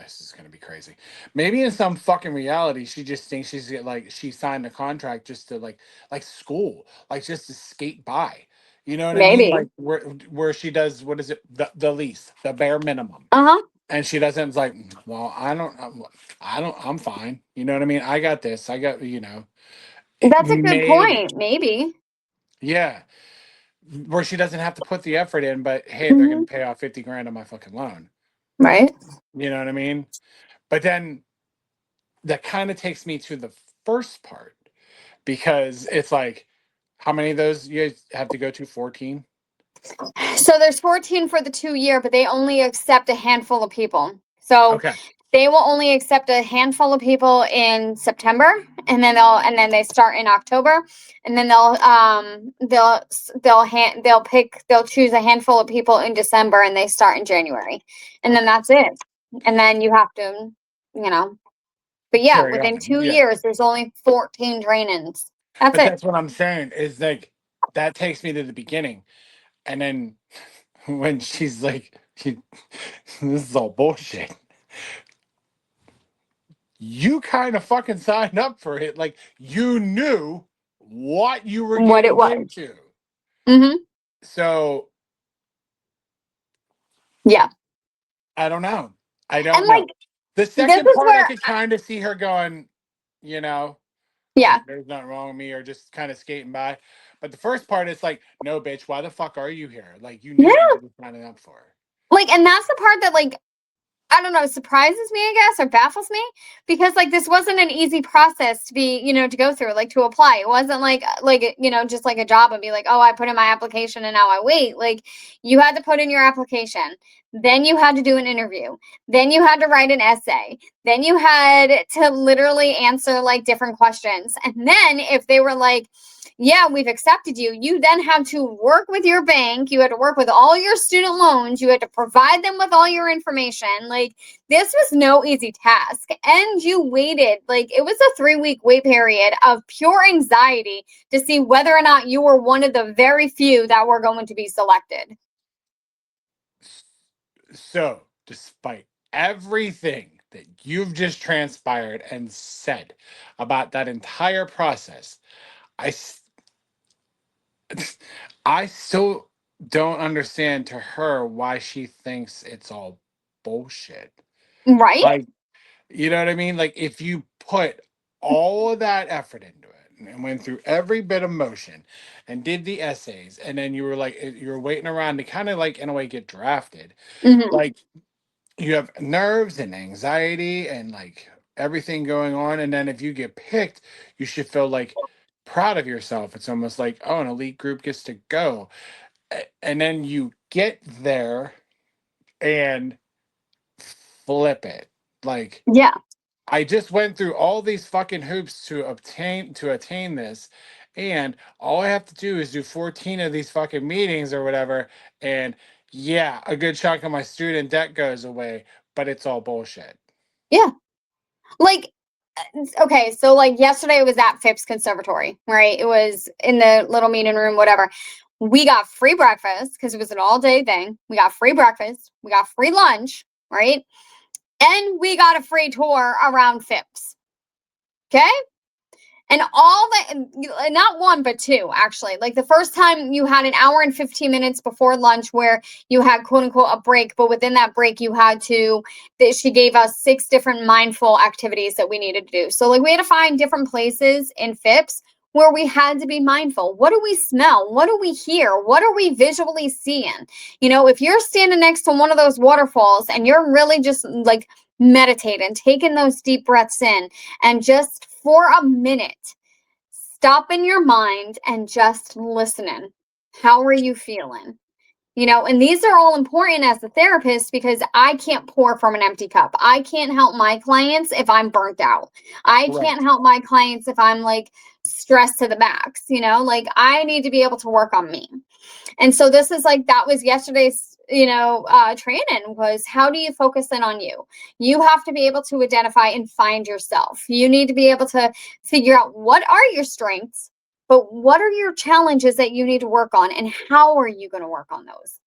this is gonna be crazy. Maybe in some fucking reality, she just thinks she signed a contract just to like school, like just to skate by. You know what I mean? Like where she does, what is it, the least, the bare minimum. And she doesn't like, well, I'm fine. You know what I mean? I got this. I got, That's a good point. Maybe. Yeah. Where she doesn't have to put the effort in, but hey, they're going to pay off 50 grand on my fucking loan. Right. You know what I mean? But then that kind of takes me to the first part, because it's like, how many of those you guys have to go to? 14? So there's 14 for the 2 year, but they only accept a handful of people. So they will only accept a handful of people in September, and then they start in October, and then they'll choose a handful of people in December, and they start in January, and then that's it. And then you have to, you know, but yeah, Carry within on. two Yeah. years, there's only 14 trainings. That's But it. that's what I'm saying is like that takes me to the beginning. And then when she's like, this is all bullshit. You kind of fucking signed up for it. Like you knew what you were What it getting was. into. Mm-hmm. So Yeah. I don't know. I And don't like, know. The this second is part, I where, could kind of see her going, you know, yeah. like there's nothing wrong with me, or just kind of skating by. But the first part, it's like, no, bitch, why the fuck are you here? Like you knew what Yeah. you were signing up for. Like, and that's the part that, like, I don't know, surprises me, I guess, or baffles me, because like this wasn't an easy process to be, to go through, like to apply. It wasn't just like a job and be like, oh, I put in my application and now I wait. Like you had to put in your application, then you had to do an interview, then you had to write an essay, then you had to literally answer like different questions. And then if they were like, yeah, we've accepted you. You then have to work with your bank. You had to work with all your student loans. You had to provide them with all your information. Like, this was no easy task. And you waited, like, it was a 3-week wait period of pure anxiety to see whether or not you were one of the very few that were going to be selected. So, despite everything that you've just transpired and said about that entire process, I, s- I still don't understand to her why she thinks it's all bullshit. Right? Like, you know what I mean? Like, if you put all of that effort into it and went through every bit of motion and did the essays, and then you were like, you were waiting around to kind of like, in a way, get drafted, Mm-hmm. like, you have nerves and anxiety and like everything going on. And then if you get picked, you should feel like proud of yourself. It's almost like, oh, an elite group gets to go. And then you get there and flip it. Like, Yeah. I just went through all these fucking hoops to attain this, and all I have to do is do 14 of these fucking meetings or whatever, and yeah, a good chunk of my student debt goes away, but it's all bullshit. Yeah. Like, okay, so like yesterday it was at Phipps Conservatory, right? It was in the little meeting room, whatever. We got free breakfast because it was an all day thing. We got free breakfast, we got free lunch, right? And we got a free tour around Phipps. Okay. And all that, not one, but two, actually. Like the first time you had an hour and 15 minutes before lunch where you had quote unquote a break, but within that break, she gave us 6 different mindful activities that we needed to do. So, like, we had to find different places in Phipps where we had to be mindful. What do we smell? What do we hear? What are we visually seeing? If you're standing next to one of those waterfalls and you're really just like meditating, taking those deep breaths in, and just for a minute, stop in your mind and just listening. How are you feeling? And these are all important as a therapist because I can't pour from an empty cup. I can't help my clients if I'm burnt out. I Right. can't help my clients if I'm like stressed to the max, like I need to be able to work on me. And so this is like, that was yesterday's, training was, how do you focus in on you? You have to be able to identify and find yourself. You need to be able to figure out what are your strengths, but what are your challenges that you need to work on, and how are you going to work on those?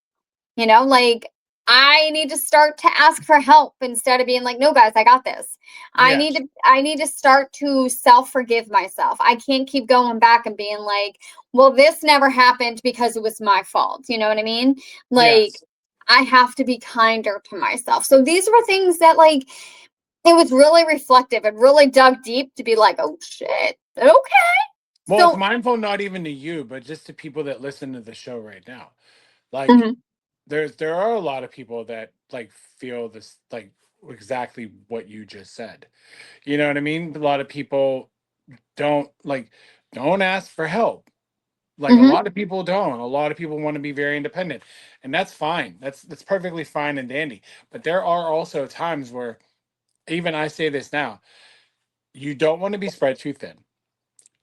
Like, I need to start to ask for help instead of being like, no guys, I got this. I Yeah. need to I need to start to self-forgive myself. I can't keep going back and being like, well, this never happened because it was my fault. You know what I mean? Like, Yes. I have to be kinder to myself. So these were things that, like, it was really reflective and really dug deep to be like, oh shit. Okay. Well, it's So, mindful not even to you, but just to people that listen to the show right now. Like, mhm, there are a lot of people that like feel this, like exactly what you just said. You know what I mean? A lot of people don't ask for help. Like a mhm, lot of people don't. A lot of people want to be very independent, and that's fine. That's perfectly fine and dandy. But there are also times where even I say this now, you don't want to be spread too thin.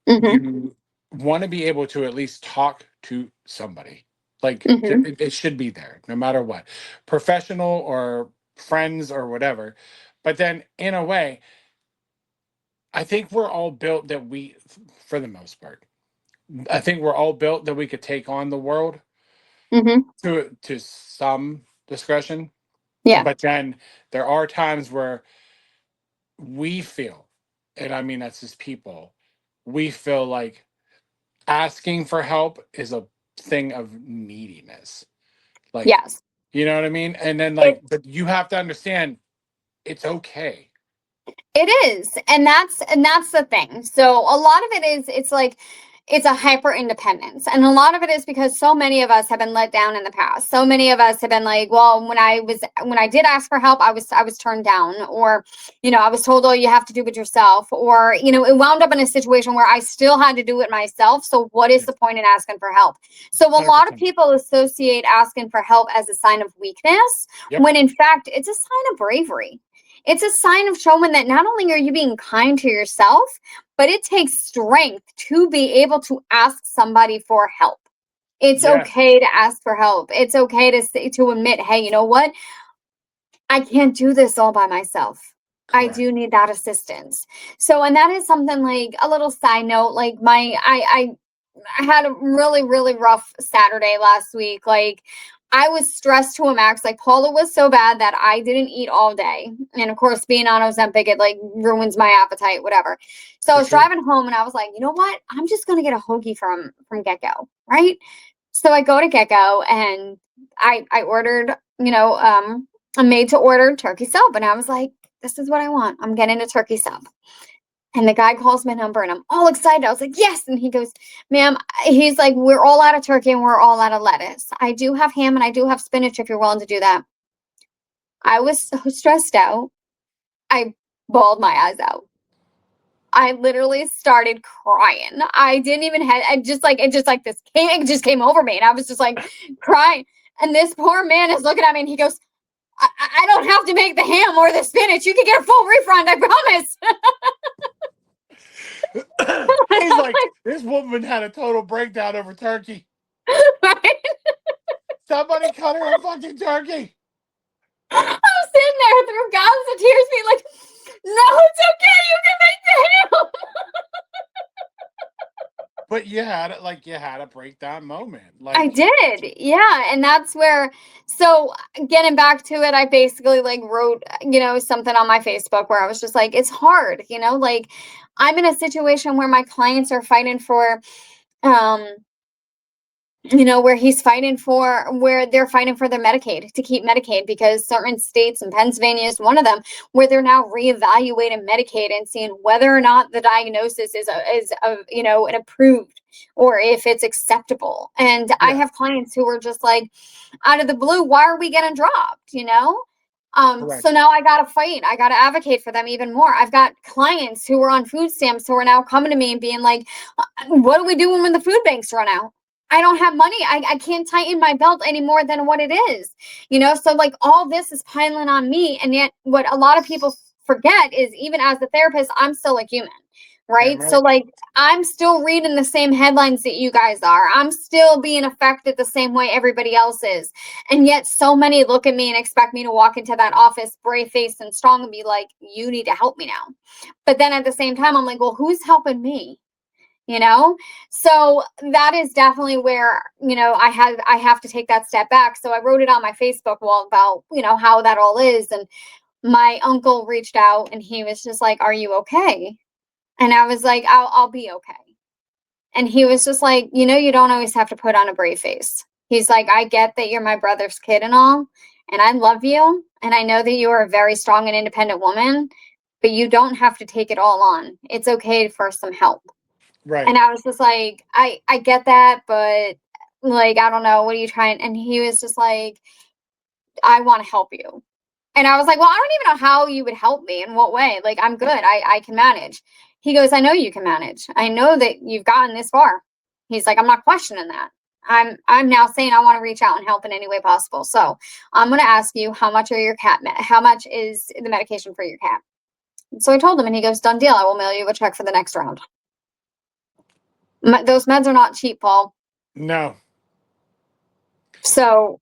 Mm-hmm. You want to be able to at least talk to somebody. Like Mm-hmm. it should be there no matter what, professional or friends or whatever. But then in a way, I think we're all built that we, for the most part, I think we're all built that we could take on the world Mm-hmm. to some discretion. Yeah. But then there are times where we feel, and I mean that's just people, we feel like asking for help is a thing of neediness. Like, Yes. you know what I mean? And then It like, but you have to understand it's okay. It is. And that's the thing. So a lot of it is it's like it's a hyper independence. And a lot of it is because so many of us have been let down in the past. So many of us have been like, well, when I did ask for help, I was turned down, or I was told, oh, you have to do it yourself, or it wound up in a situation where I still had to do it myself. So what is Yeah, the point in asking for help? So a lot of 100%. people associate asking for help as a sign of weakness, Yep. when in fact it's a sign of bravery. It's a sign of showing that not only are you being kind to yourself, but it takes strength to be able to ask somebody for help. It's Yes. okay to ask for help. It's okay to admit, hey, you know what? I can't do this all by myself. I Correct. do need that assistance. So, and that is something like a little side note, like I had a really, really rough Saturday last week. Like, I was stressed to a max. Like, Paula was so bad that I didn't eat all day. And of course, being on Ozempic, it like ruins my appetite, whatever. So I For was sure. driving home and I was like, you know what? I'm just gonna get a hoagie from Get Go, right? So I go to Get Go and I ordered, a made to order turkey sub, and I was like, this is what I want. I'm getting a turkey sub. And the guy calls my number and I'm all excited. I was like, yes. And he goes, ma'am, he's like, we're all out of turkey and we're all out of lettuce. I do have ham and I do have spinach if you're willing to do that. I was so stressed out. I bawled my eyes out. I literally started crying. I didn't even have, it just came over me. And I was just like crying. And this poor man is looking at me and he goes, I don't have to make the ham or the spinach. You can get a full refund. I promise. He's like, this woman had a total breakdown over turkey. Right? Somebody cut her a fucking turkey. I'm sitting there through gobs of tears being like, no, it's okay. You can make the ham. But you had a breakdown moment. I Like, did. Yeah. And that's where, so getting back to it, I basically like wrote, something on my Facebook where I was just like, it's hard, like I'm in a situation where my clients are fighting for, um, where they're fighting for their Medicaid, to keep Medicaid, because certain states, and Pennsylvania is one of them, where they're now reevaluating Medicaid and seeing whether or not the diagnosis an approved, or if it's acceptable. And I yeah, have clients who are just like, out of the blue, why are we getting dropped? So correct. now I gotta fight. I gotta advocate for them even more. I've got clients who are on food stamps who are now coming to me and being like, what are we doing when the food banks run out? I don't have money. I can't tighten my belt any more than what it is. So like all this is piling on me. And yet what a lot of people forget is, even as the therapist, I'm still a human. Damn Right. So right. like I'm still reading the same headlines that you guys are. I'm still being affected the same way everybody else is. And yet so many look at me and expect me to walk into that office brave faced and strong and be like, you need to help me now. But then at the same time, I'm like, well, who's helping me? you know so that is definitely where I have to take that step back. So I wrote it on my Facebook wall about how that all is. And my uncle reached out and he was just like, are you okay? And I was like, I'll be okay. And he was just like, you don't always have to put on a brave face. He's like, I get that you're my brother's kid and all, and I love you, and I know that you are a very strong and independent woman, but you don't have to take it all on. It's okay for some help. Right. And I was just like, I get that, but like, I don't know, what are you trying? And he was just like, I want to help you. And I was like, well, I don't even know how you would help me, in what way. Like, I'm good. I can manage. He goes, I know you can manage. I know that you've gotten this far. He's like, I'm not questioning that. I'm now saying I want to reach out and help in any way possible. So I'm going to ask you, how much is the medication for your cat? So I told him, and he goes, "Done deal. I will mail you a check for the next round." Those meds are not cheap, Paul. No. So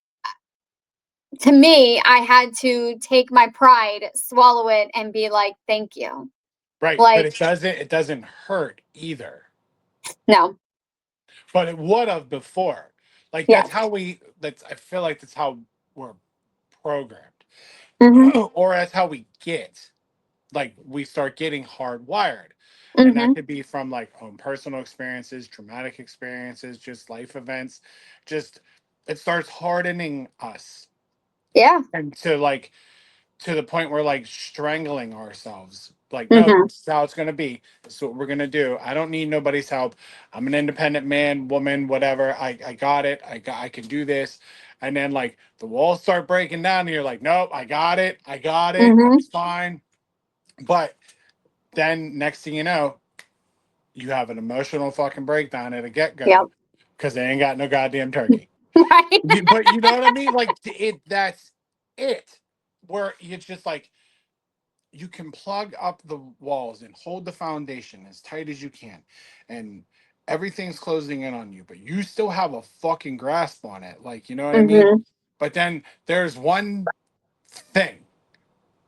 to me, I had to take my pride, swallow it, and be like, "Thank you." Right, but Like, it doesn't hurt either. no, But it would have before. Like yeah, I feel like that's how we're programmed. mm-hmm, Or that's how we get. Like we start getting hardwired. And mm-hmm, that could be from like own personal experiences, traumatic experiences, just life events. Just it starts hardening us. yeah, And to the point where like strangling ourselves. Like, no, mm-hmm, this is how it's gonna be. This is what we're gonna do. I don't need nobody's help. I'm an independent man, woman, whatever. I got it. I can do this. And then like the walls start breaking down, and you're like, nope, I got it. I got it. mm-hmm, It's fine. But then next thing you know, you have an emotional fucking breakdown at a get yep, go because they ain't got no goddamn turkey. right, But you know what I mean? Like that's it. Where it's just like you can plug up the walls and hold the foundation as tight as you can, and everything's closing in on you, but you still have a fucking grasp on it. Like, you know what I mean? mm-hmm, But then there's one thing,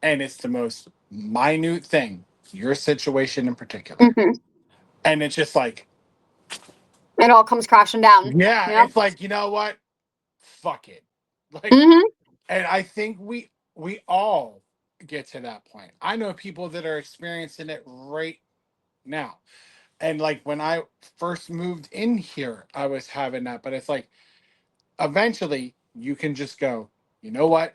and it's the most minute thing, your situation in particular. mm-hmm. And it's just like, It all comes crashing down. yeah, Yep, it's like, you know what? Fuck it. Like, mm-hmm, and I think we all get to that point. I know people that are experiencing it right now. And like when I first moved in here, I was having that, but it's like eventually you can just go, you know what?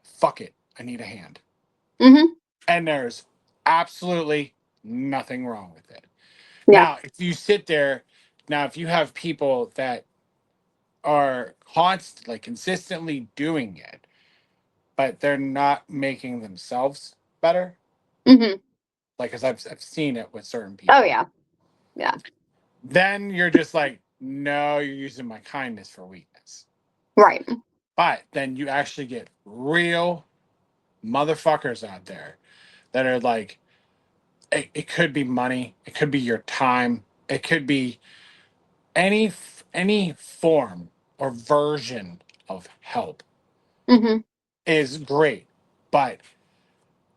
Fuck it. I need a hand. mm-hmm, And there's absolutely nothing wrong with it. yeah, Now, if you sit there, now if you have people that are constantly, consistently doing it, but they're not making themselves better, mm-hmm. like, because I've seen it with certain Oh people, yeah, yeah, then you're just like, no, you're using my kindness for weakness. right, But then you actually get real motherfuckers out there that are like, it could be money, it could be your time, it could be any form or version of help mm-hmm, is great, but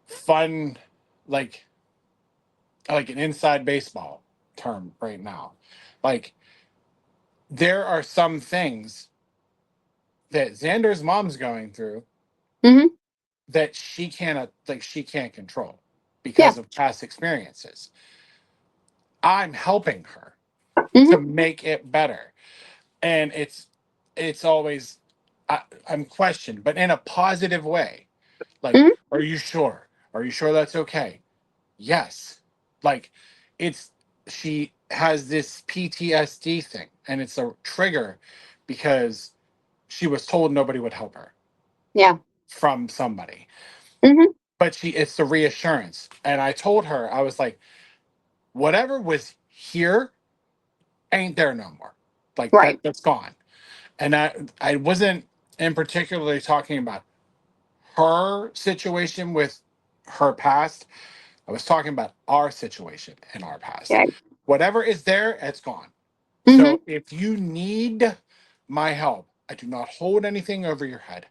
fun, like like an inside baseball term right now, like there are some things that Xander's mom's going through mm-hmm, that she can't control yeah, because of past experiences. I'm helping her to mm-hmm, make it better. And it's always I'm questioned, but in a positive way. Like, mm-hmm, are you sure? Are you sure that's okay? Yes. Like it's she has this PTSD thing and it's a trigger because she was told nobody would help her yeah, from somebody. mm-hmm, But it's the reassurance. And I told her, I was like, whatever was here ain't there no more. Like right, that's gone. And I wasn't in particularly talking about her situation with her past. I was talking about our situation in our past. yeah, Whatever is there, it's gone. mm-hmm, So if you need my help, I do not hold anything over your head.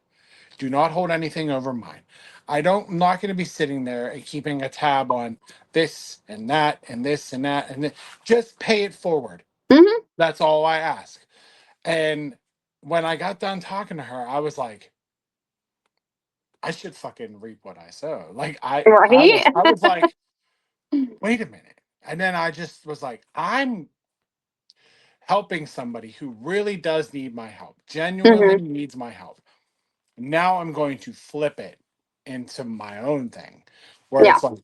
Do not hold anything over mine. I'm not going to be sitting there and keeping a tab on this and that and this and that and just pay it forward. mm-hmm, That's all I ask. And when I got done talking to her, I was like, I should fucking reap what I sow. Like right, I was like, wait a minute. And then I just was like, I'm helping somebody who really does need my help, genuinely mm-hmm, needs my help. Now I'm going to flip it into my own thing where yeah, it's like,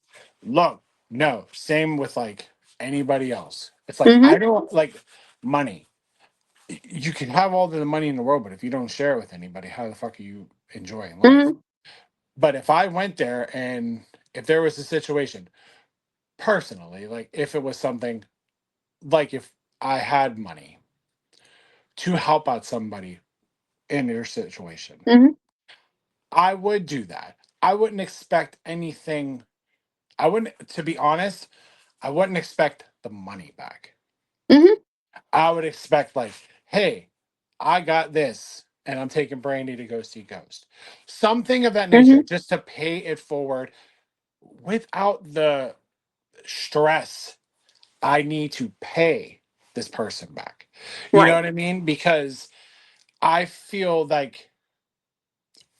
look, no, same with like anybody else. It's like, mm-hmm, I don't like money. You can have all the money in the world, but if you don't share it with anybody, how the fuck are you enjoying life? mm-hmm, But if I went there and if there was a situation personally, like if it was something like if I had money to help out somebody in their situation, mm-hmm, I would do that. I wouldn't expect anything I wouldn't, to be honest, I wouldn't expect the money back. Mhm. I would expect like, hey, I got this and I'm taking Brandy to go see Ghost. Something of that nature, Mhm. just to pay it forward without the stress. I need to pay this person back. You know Right. what I mean? Because I feel like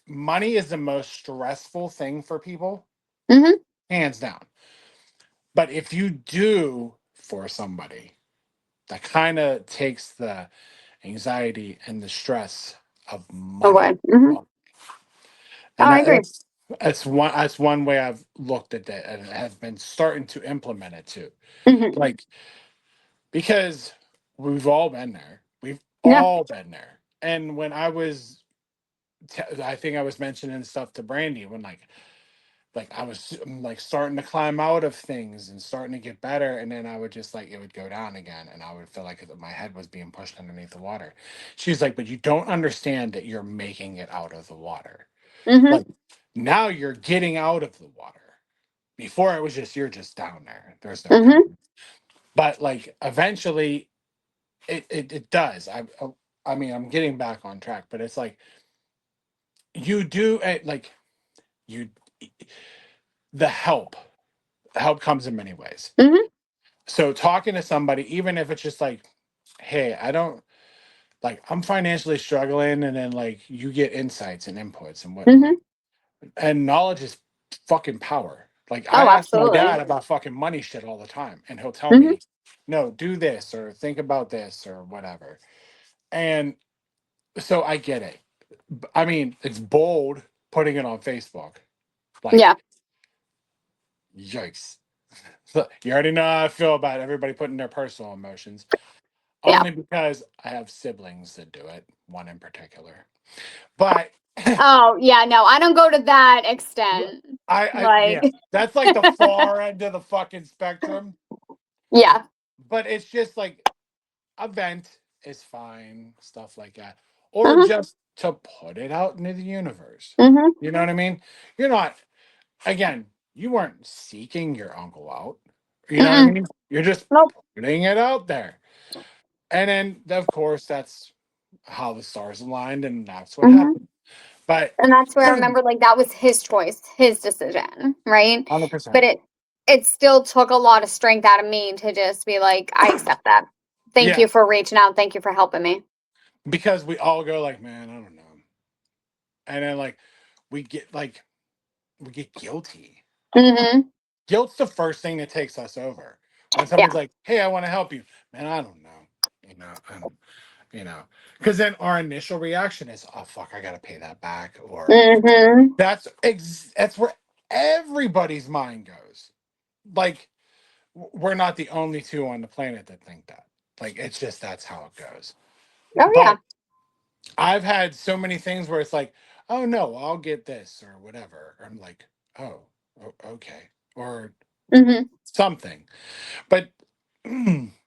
money is the most stressful thing for people, Mhm. hands down. But if you do for somebody, that kind of takes the anxiety and the stress of money. Okay. Mhm. Oh, Oh, and I agree. that's one way I've looked at that and have been starting to implement it too. Mhm. Like because we've all been there. We've Yeah. all been there. And when I think I was mentioning stuff to Brandy when like I was like starting to climb out of things and starting to get better, and then I would just like it would go down again, and I would feel like my head was being pushed underneath the water. She's like, "But you don't understand that you're making it out of the water. Mhm. Like now you're getting out of the water. Before it was just you're just down there. There's no Mhm. coming. But like eventually, it does. I mean I'm getting back on track, but it's like you do like you the help comes in many ways. Mhm. So talking to somebody, even if it's just like, hey, I don't like I'm financially struggling, and then like you get insights and inputs and whatnot. Mhm. And knowledge is fucking power. Like I Oh, ask my absolutely. dad about fucking money shit all the time, and he'll tell Mhm. me, no, do this or think about this or whatever. And so I get it. I mean, it's bold putting it on Facebook. Yeah. Like, yikes. You already know how I feel about everybody putting their personal emotions. Yeah. Only because I have siblings that do it, one in particular. But Oh, yeah. No, I don't go to that extent. yeah, Like, that's like the far end of the fucking spectrum. yeah. But it's just like a vent is fine, stuff like that. Or Mhm. just to put it out into the universe. Mhm. You know what I mean? You're not, again, you weren't seeking your uncle out. You know what I Mm-mm. mean? You're just Nope. putting it out there. And then, of course, that's how the stars aligned, and that's what Mhm. happened. But And that's where I one remember, like, that was his choice, his decision, right? hundred But percent, it still took a lot of strength out of me to just be like, I accept that. Thank you yeah, for reaching out. Thank you for helping me. because we all go like, man, I don't know, and then we get guilty. Mhm. Guilt's the first thing that takes us over. When Yeah. somebody's like, hey, I want to help you, man, I don't know, you know, you know, because then our initial reaction is, oh fuck, I gotta pay that back, or Mhm. that's where everybody's mind goes. Like we're not the only two on the planet that think that. Like it's just that's how it goes. Oh, yeah. But I've had so many things where it's like, oh no, I'll get this or whatever. Or I'm like, oh, okay, or Mhm. something. But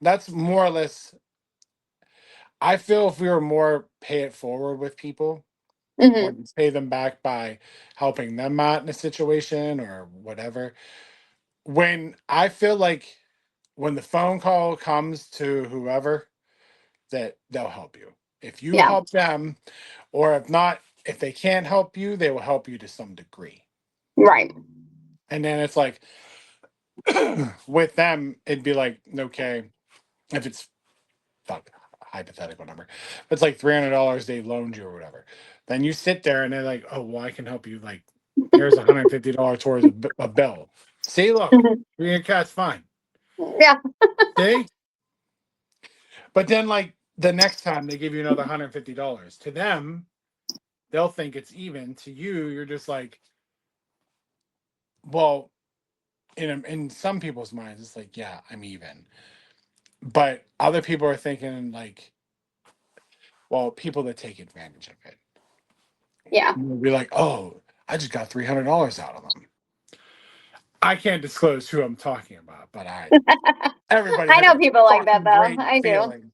that's more or less. I feel if we were more pay it forward with people, or Mhm. pay them back by helping them out in a situation or whatever. When I feel like when the phone call comes to whoever, that they'll help you. If you Yeah. help them, or if not, if they can't help you, they will help you to some degree. Right. And then it's like with them, it'd be like, okay, if it's fuck hypothetical number, if it's like $300 they loaned you or whatever, then you sit there and they're like, oh well, I can help you. Like, here's $150 towards a bill. See, look, Mhm. your cat's fine. Yeah. See, but then like the next time they give you another $150 to them, they'll think it's even. To you, you're just like, well, in some people's minds, it's like, yeah, I'm even. But other people are thinking like, well, people that take advantage of it. Yeah. You'll be like, oh, I just got $300 out of them. I can't disclose who I'm talking about, but everybody I has know a people like that fucking though. great I do. feeling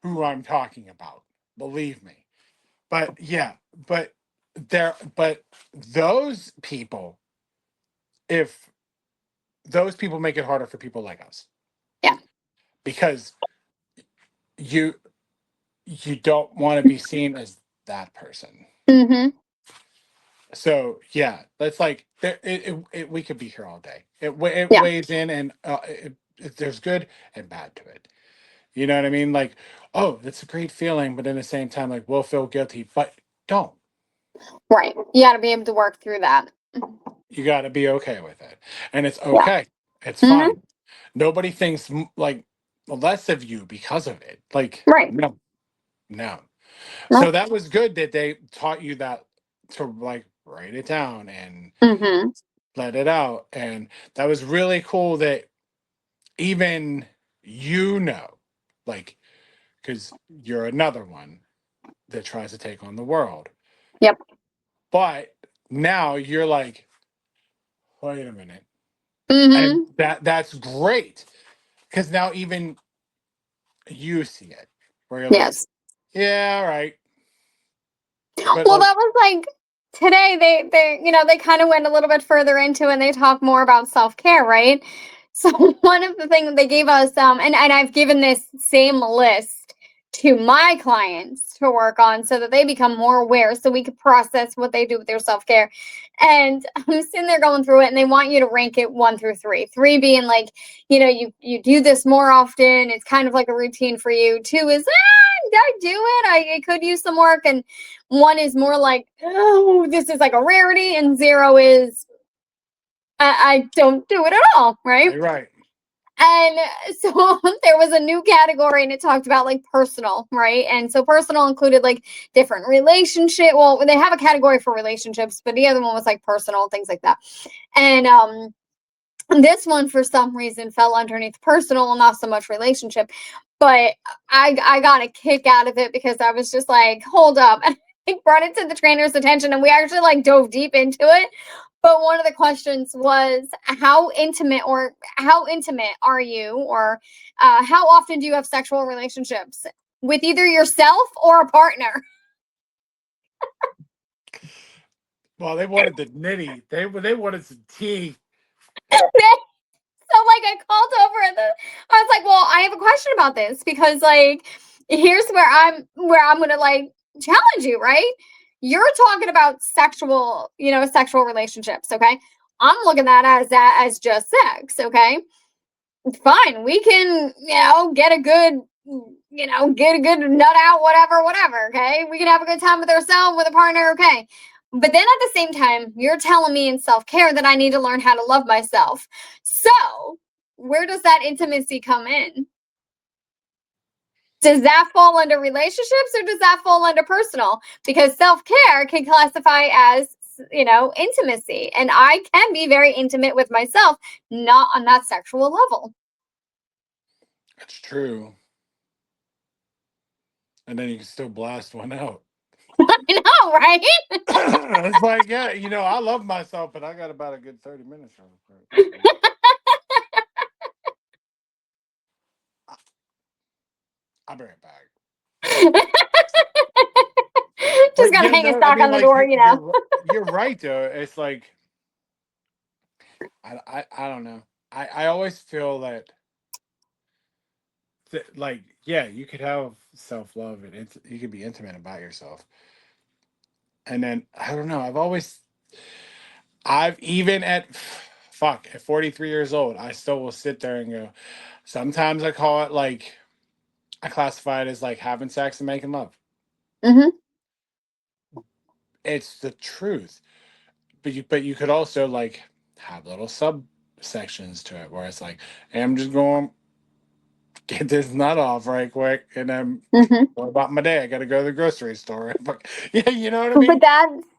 who I'm talking about. Believe me. But yeah, but those people, if those people make it harder for people like us. Yeah. Because you you don't want to be seen as that person. Mm-hmm. So yeah, that's like we could be here all day. It Yeah. weighs in, and there's good and bad to it. You know what I mean? Like, oh, that's a great feeling, but at the same time, like, we'll feel guilty, but don't. Right. You got to be able to work through that. You got to be okay with it, and it's Yeah. okay. It's Mm-hmm. fine. Nobody thinks like less of you because of it. Like, Right. no, no. So Nope. that was good that they taught you that to like write it down and Mm-hmm. let it out, and that was really cool that even like, because you're another one that tries to take on the world. Yep. But now you're like, wait a minute. And Mm-hmm. that's great. Because now even you see it. Where you're like, Yes. yeah, all right. But Well, like, that was like today they kind of went a little bit further into and they talk more about self-care, right? So one of the things they gave us and I've given this same list to my clients to work on so that they become more aware so we could process what they do with their self-care. And I'm sitting there going through it and they want you to rank it 1 through 3. 3 being like, you do this more often, it's kind of like a routine for you. 2 is I do it. I could use some work. And 1 is more like, oh, this is like a rarity. And 0 is I don't do it at all. Right. right. And so there was a new category and it talked about like personal, right? And so personal included like different relationship. Well, they have a category for relationships, but the other one was like personal, things like that. And this one for some reason fell underneath personal, not so much relationship. But I got a kick out of it because I was just like, hold up. And I brought it to the trainer's attention and we actually like dove deep into it. But one of the questions was how intimate are you, or how often do you have sexual relationships with either yourself or a partner? Well, they wanted the nitty. They wanted some tea. So like I called over I was like, well, I have a question about this because like here's where I'm gonna like challenge you, right? You're talking about sexual relationships, okay? I'm looking at that as just sex, okay? Fine, we can, get a good nut out, whatever, okay? We can have a good time with ourselves, with a partner, okay? But then at the same time, you're telling me in self care that I need to learn how to love myself. So, where does that intimacy come in? Does that fall under relationships or does that fall under personal? Because self care can classify as, intimacy. And I can be very intimate with myself, not on that sexual level. That's true. And then you can still blast one out. I know, right? It's like, yeah, I love myself, but I got about a good 30 minutes real quick. I'll bring it back. Just But gotta yeah, hang a no, I stock mean, on the like door, you're right though. It's like I don't know. I always feel that like, yeah, you could have self love and you could be intimate about yourself, and then I don't know. I've even at 43 years old, I still will sit there and go. Sometimes I call it like I classify it as like having sex and making love. hmm It's the truth, but you could also like have little subsections to it where it's like, hey, I'm just going get this nut off right quick, and then hmm what about my day? I got to go to the grocery store. Yeah, you know what I But mean?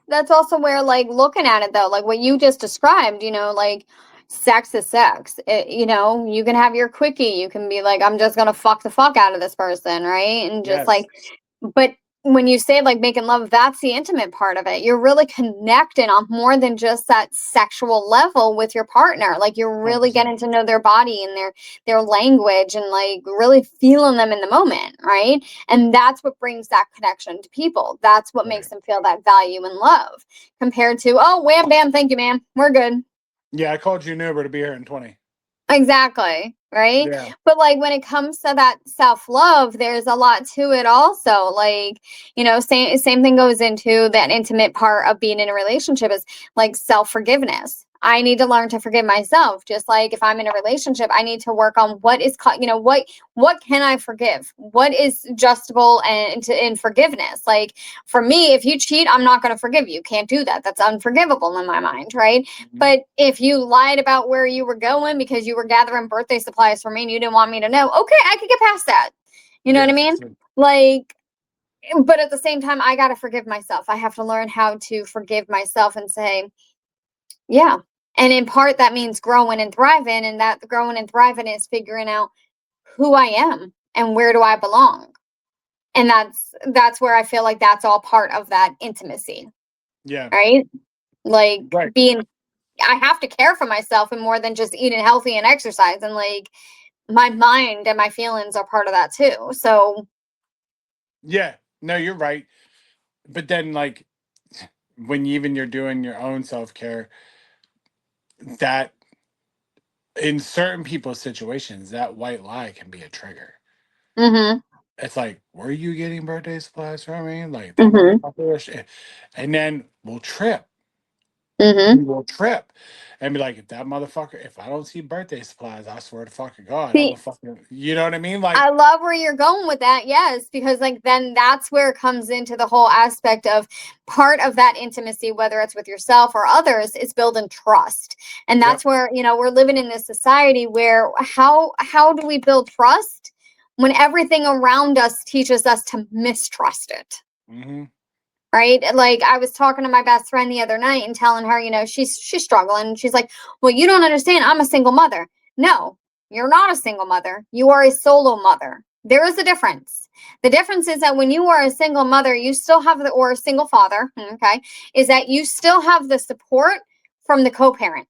that's also where like looking at it though, like what you just described, like sex is sex. You can have your quickie. You can be like, I'm just gonna fuck the fuck out of this person, right? And just Yes, like, but when you say like making love, that's the intimate part of it. You're really connecting on more than just that sexual level with your partner. Like you're hundred really percent. getting to know their body and their language and like really feeling them in the moment, right? And that's what brings that connection to people. That's what Right. makes them feel that value and love compared to, oh, wham bam, thank you, ma'am. We're good. Yeah, I called you an Uber to be here in 20. Exactly, right? Yeah. But like when it comes to that self-love, there's a lot to it also. Like, same thing goes into that intimate part of being in a relationship is like self-forgiveness. I need to learn to forgive myself. Just like if I'm in a relationship, I need to work on what is what can I forgive? What is justable and in forgiveness? Like for me, if you cheat, I'm not going to forgive you. Can't do that. That's unforgivable in my mind, right? Mhm. But if you lied about where you were going because you were gathering birthday supplies for me and you didn't want me to know, okay, I could get past that. You know what I Yeah. mean? Like, but at the same time, I got to forgive myself. I have to learn how to forgive myself and say, yeah. And in part, that means growing and thriving. And that growing and thriving is figuring out who I am and where do I belong. And that's where I feel like that's all part of that intimacy, Yeah. right? Like Right. being I have to care for myself and more than just eating healthy and exercise. And like my mind and my feelings are part of that too. So, Yeah. No, you're right. But then, like, when even you're doing your own self care, that in certain people's situations, that white lie can be a trigger. mm-hmm, It's like, were you getting birthday supplies from me? Like that mm-hmm, motherfucker. And then we'll trip. mm-hmm. We will trip and be like, if that motherfucker, if I don't see birthday supplies, I swear to fucking God, I'm See, a fucking, you know what I mean? Like, I love where you're going with that. Yes, because like then that's where it comes into the whole aspect of part of that intimacy, whether it's with yourself or others, is building trust. And yep. that's where, we're living in this society where how do we build trust when everything around us teaches us to mistrust it? Mm-hmm. Right, like I was talking to my best friend the other night and telling her, she's struggling, and she's like, well, you don't understand, I'm a single mother. No, you're not a single mother, you are a solo mother. There is a difference. The difference is that when you are a single mother, you still have or a single father, okay, is that you still have the support from the co-parent.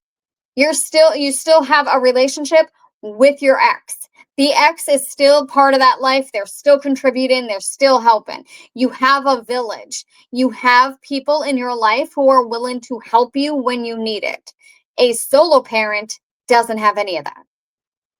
You still have a relationship with your ex. The ex is still part of that life. They're still contributing, they're still helping. You have a village. You have people in your life who are willing to help you when you need it. A solo parent doesn't have any of that.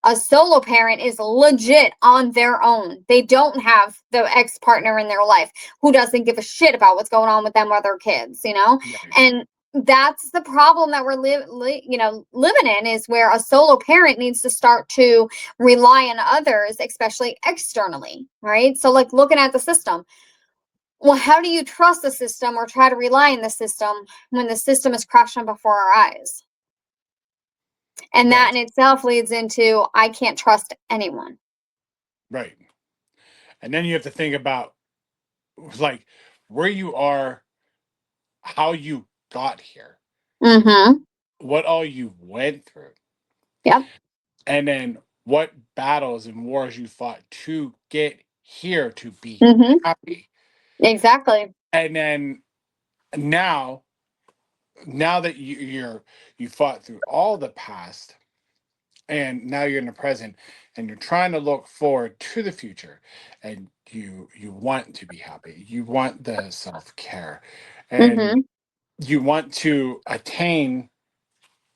A solo parent is legit on their own. They don't have the ex partner in their life who doesn't give a shit about what's going on with them or their kids. Right. And that's the problem that we're living in, is where a solo parent needs to start to rely on others, especially externally, right? So like looking at the system, well, how do you trust the system or try to rely on the system when the system is crashing before our eyes? And that Right. in itself leads into I can't trust anyone. Right. And then you have to think about like where you are, how you got here, Mhm. what all you went through, Yep. and then what battles and wars you fought to get here to be Mhm. happy. Exactly. And then now, now that you fought through all the past, and now you're in the present, and you're trying to look forward to the future, and you want to be happy, you want the self-care, and Mhm. you want to attain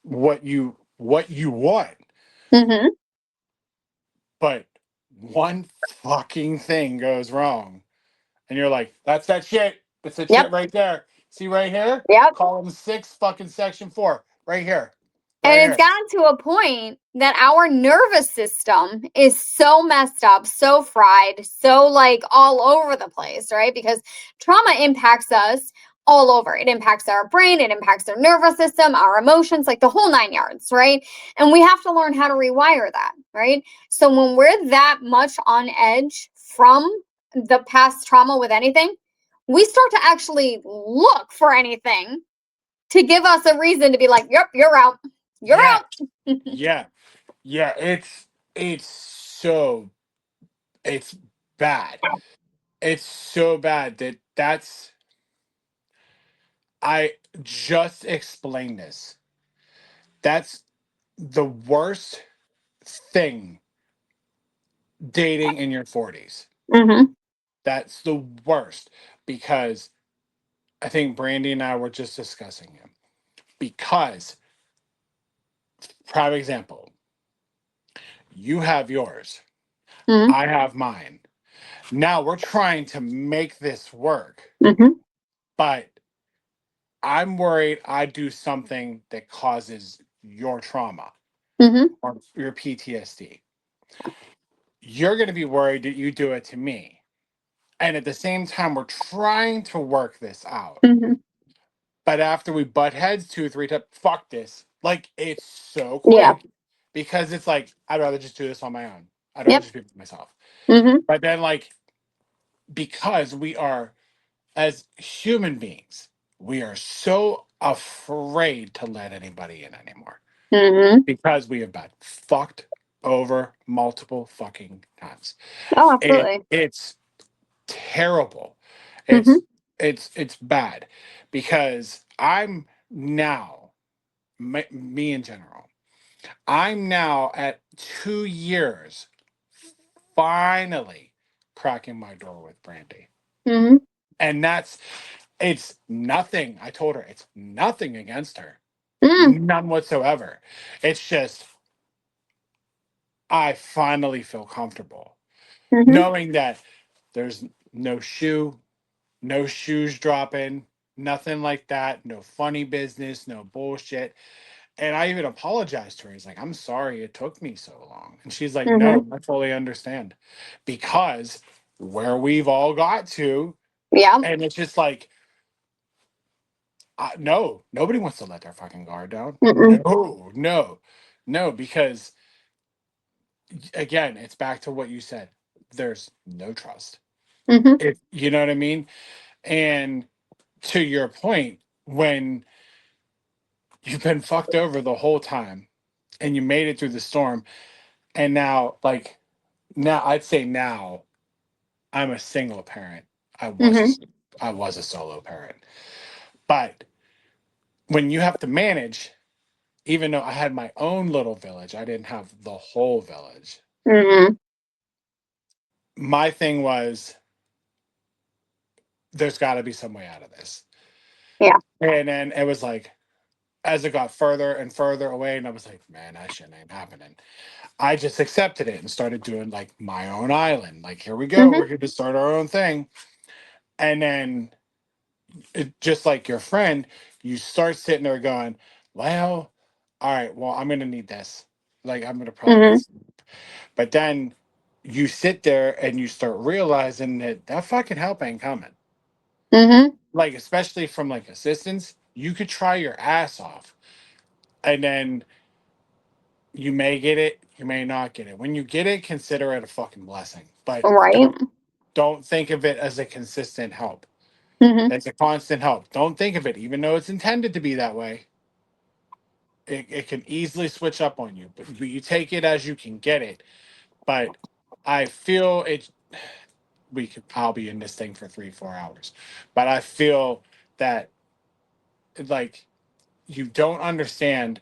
what you want, Mhm. but one fucking thing goes wrong, and you're like, that's that shit. That's that shit Yep. right there. See right here? Yep. Column 6, fucking section 4. Right here. Right And it's here. gotten to a point that our nervous system is so messed up, so fried, so like all over the place, right? Because trauma impacts us all over. It impacts our brain, it impacts our nervous system, our emotions, like the whole nine yards, right? And we have to learn how to rewire that, right? So when we're that much on edge from the past trauma with anything, we start to actually look for anything to give us a reason to be like, yep, you're out. You're Yeah. out. Yeah. Yeah. It's so it's bad. It's so bad that's I just explained this. That's the worst thing, dating in your 40s. Mm-hmm. That's the worst because I think Brandy and I were just discussing it. Because Prime example. You have yours. Mhm. I have mine. Now we're trying to make this work, Mhm. but I'm worried I do something that causes your trauma Mhm. or your PTSD. You're going to be worried that you do it to me. And at the same time, we're trying to work this out. Mhm. But after we butt heads 2 or 3 times, fuck this. Like, it's so Yeah. quick because it's like, I'd rather just do this on my own. I'd rather Yep. just be with myself. Mhm. But then, like, because we are, as human beings, we are so afraid to let anybody in anymore Mhm. because we have been fucked over multiple fucking times. Oh, It absolutely. it's terrible. Mhm. It's bad because I'm now me in general. I'm now at 2 years finally cracking my door with Brandy. Mhm. And it's nothing. I told her it's nothing against her. Mm. None whatsoever. It's just I finally feel comfortable Mhm. knowing that there's no no shoes dropping, nothing like that, no funny business, no bullshit. And I even apologized to her. He's like, I'm sorry it took me so long. And she's like, Mhm. no, I fully understand. Because where we've all got to, Yeah. and it's just like, no, nobody wants to let their fucking guard down. Mm-mm. No, because again, it's back to what you said. There's no trust. Mhm. You know what I mean? And to your point, when you've been fucked over the whole time and you made it through the storm, and now, like, now I'd say now I'm a single parent. I was Mhm. a, I was a solo parent. But when you have to manage, even though I had my own little village, I didn't have the whole village. Mhm. My thing was there's got to be some way out of this. Yeah. And then it was like, as it got further and further away, and I was like, man, that shit ain't happening. I just accepted it and started doing like my own island. Like, here we go. We're Mhm. going to start our own thing. And then, just like your friend, you start sitting there going, well, all right, well, I'm going to need this. Like, I'm going to probably need Mhm. some. But then you sit there and you start realizing that that fucking help ain't coming. Mhm. Like, especially from like assistance, you could try your ass off. And then you may get it, you may not get it. When you get it, consider it a fucking blessing. But Right. don't think of it as a consistent help. Mhm. It's a constant help. Don't think of it, even though it's intended to be that way. It can easily switch up on you, but you take it as you can get it. But I feel it. I'll be in this thing for 3 4 hours, but I feel that like you don't understand,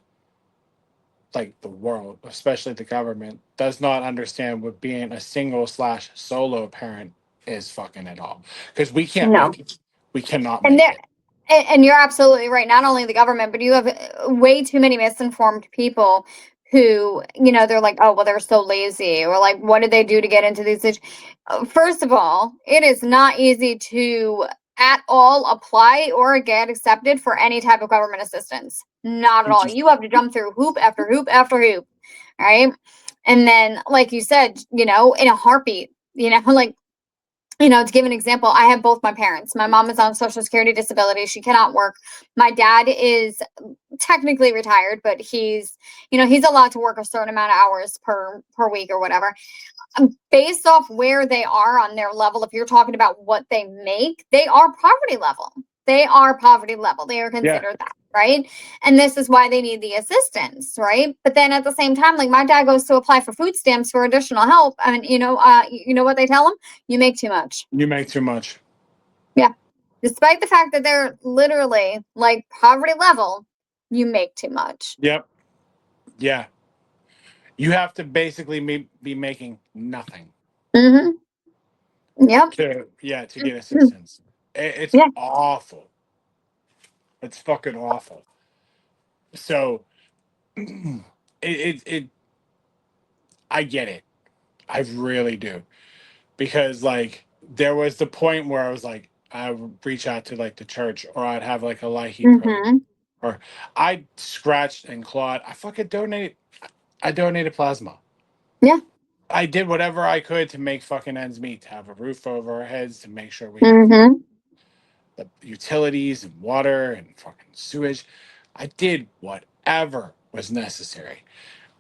like the world, especially the government, does not understand what being a single slash solo parent is fucking at all. Because we can't No. make it. We cannot And make there it. and you're absolutely right. Not only the government, but you have way too many misinformed people who, they're like, oh, well, they're so lazy, or like, what did they do to get into these First of all, it is not easy to at all apply or get accepted for any type of government assistance. Not at You all. just You have to jump through hoop after hoop after hoop. Right. And then, like you said, in a heartbeat, like, to give an example, I have both my parents. My mom is on Social Security disability. She cannot work. My dad is technically retired, but he's allowed to work a certain amount of hours per week or whatever. Based off where they are on their level, if you're talking about what they make, they are poverty level. They are poverty level. They are yeah. considered that, right? And this is why they need the assistance, right? But then at the same time, like my dad goes to apply for food stamps for additional help, and you know what they tell him? You make too much. You make too much. Yeah. Despite the fact that they're literally like poverty level, you make too much. Yep. Yeah. You have to basically be making nothing Mm-hmm. Yep. to get assistance. It's Yeah. awful. It's fucking awful. So it I get it. I really do. Because like there was the point where I was like I would reach out to like the church, or I'd have like a light heat program, Mm-hmm. or I scratched and clawed. I donated plasma. Yeah. I did whatever I could to make fucking ends meet, to have a roof over our heads, to make sure we have Mm-hmm. the utilities and water and fucking sewage. I did whatever was necessary.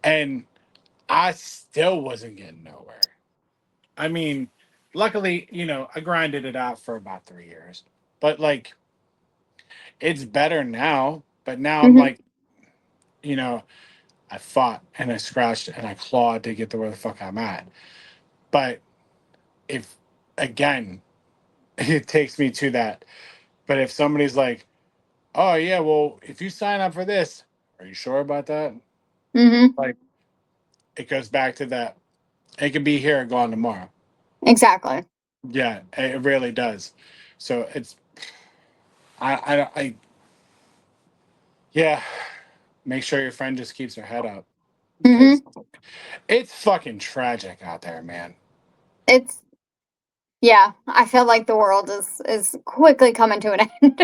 And I still wasn't getting nowhere. I mean, luckily, I grinded it out for about 3 years. But like it's better now. But now I'm Mm-hmm. like, you know, I fought and I scratched and I clawed to get to where the fuck I'm at. But if again, it takes me to that. But if somebody's like, oh yeah, well, if you sign up for this, are you sure about that? Mm-hmm. Like it goes back to that. It could be here or gone tomorrow. Exactly. Yeah, it really does. So it's I yeah. Make sure your friend just keeps her head up Mm-hmm. because it's fucking tragic out there, man. It's Yeah, I feel like the world is quickly coming to an end.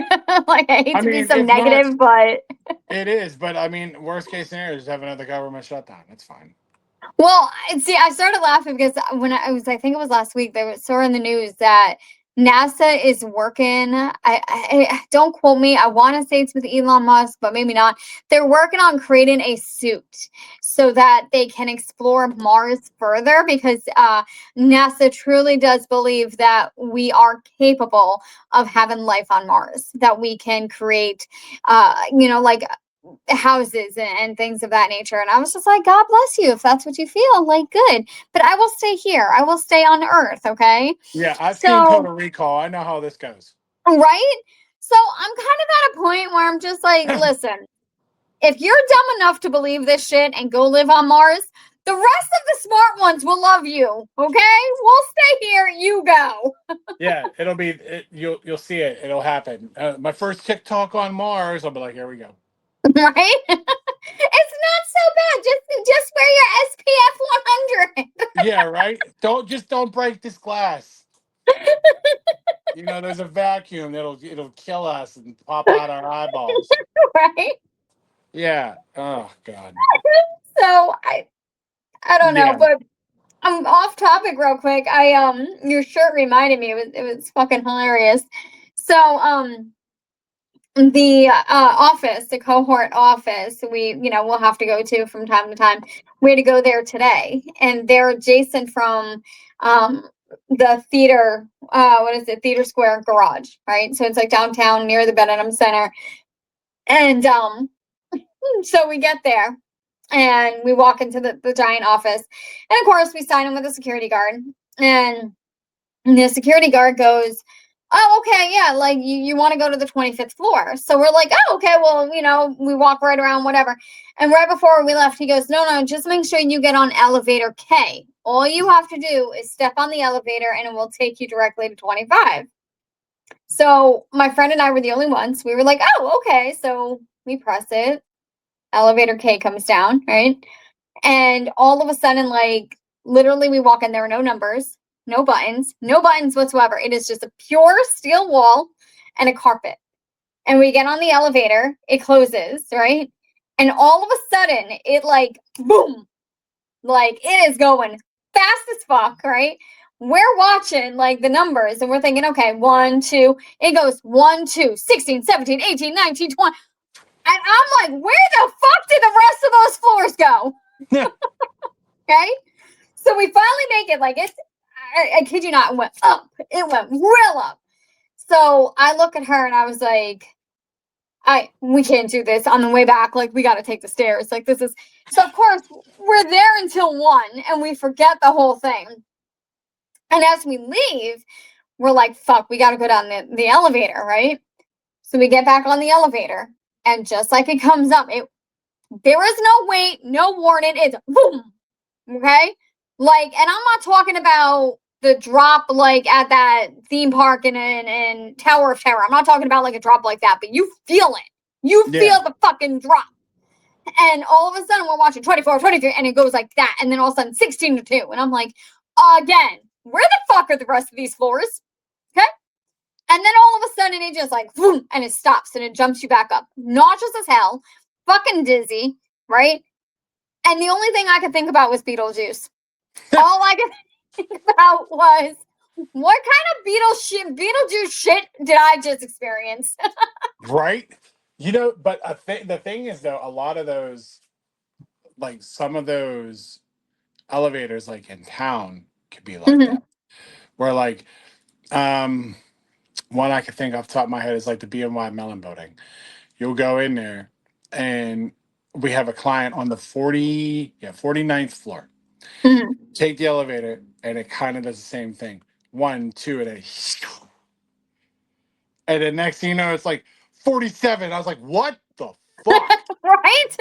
Like I hate I to be mean, so it's not. negative, but It is, but I mean, worst case scenario is have another government shutdown. It's fine. well, see, I started laughing because when I think it was last week, they saw in the news that NASA is working. Don't quote me. I want to say it's with Elon Musk, but maybe not. They're working on creating a suit so that they can explore Mars further because NASA truly does believe that we are capable of having life on Mars, that we can create, like houses and things of that nature. And I was just like, God bless you if that's what you feel. Like, good. But I will stay here. I will stay on Earth. Okay. Yeah, I've seen So, Total Recall. I know how this goes. right. So I'm kind of at a point where I'm just like, listen, if you're dumb enough to believe this shit and go live on Mars, the rest of the smart ones will love you. Okay. We'll stay here. You go. Yeah, it'll be. You'll see it. It'll happen. My first TikTok on Mars. I'll be like, here we go. Right. It's not so bad. Just wear your SPF 100. Yeah, right. Don't break this glass. There's a vacuum it'll kill us and pop out our eyeballs. Right. Yeah. Oh God. So I don't know, Yeah. but I'm off topic real quick. Your shirt reminded me. It was fucking hilarious. So the cohort office, we'll have to go to from time to time. We had to go there today, and they're adjacent from the theater. What is it? Theater Square Garage, right? So it's like downtown near the Benham Center, and so we get there and we walk into the giant office, and of course we sign in with a security guard, and the security guard goes, oh, okay, yeah, like you want to go to the 25th floor. So we're like, oh, okay, well, we walk right around, whatever. And right before we left, he goes, no, just make sure you get on elevator K. All you have to do is step on the elevator and it will take you directly to 25. So my friend and I were the only ones. We were like, oh, okay. So we press it. Elevator K comes down, right? And all of a sudden, like, literally, we walk in, there are no numbers, no buttons whatsoever. It is just a pure steel wall and a carpet. And we get on the elevator, it closes, right? And all of a sudden, it like, boom, like it is going fast as fuck, right? We're watching like the numbers and we're thinking, okay, 1, 2, it goes 1, 2, 16, 17, 18, 19, 20. And I'm like, where the fuck did the rest of those floors go? Okay. So we finally make it. Like I kid you not, it went up. It went real up. So I look at her and I was like, we can't do this on the way back. Like, we got to take the stairs. Like, this is, so of course we're there until 1 and we forget the whole thing. And as we leave, we're like, fuck, we got to go down the elevator. Right. So we get back on the elevator and just like it comes up, there is no wait, no warning. It's boom. Okay. Like, and I'm not talking about the drop like at that theme park in Tower of Terror. I'm not talking about like a drop like that, but you feel it. You Yeah. feel the fucking drop. And all of a sudden we're watching 24, 23, and it goes like that. And then all of a sudden 16 to 2. And I'm like, again, where the fuck are the rest of these floors? Okay. And then all of a sudden it just like, boom, and it stops and it jumps you back up. Nauseous as hell, fucking dizzy, right? And the only thing I could think about was Beetlejuice. All I could think about was, what kind of Beetlejuice shit did I just experience? Right? But the thing is, though, a lot of those, like some of those elevators, like in town, could be like Mhm. that. Where, like, um, one I could think off the top of my head is like the BNY Mellon building. You'll go in there, and we have a client on the 49th floor. Mhm. Take the elevator, and it kind of does the same thing. One, two, and then, and then next thing you know, it's like 47. I was like, what the fuck? Right?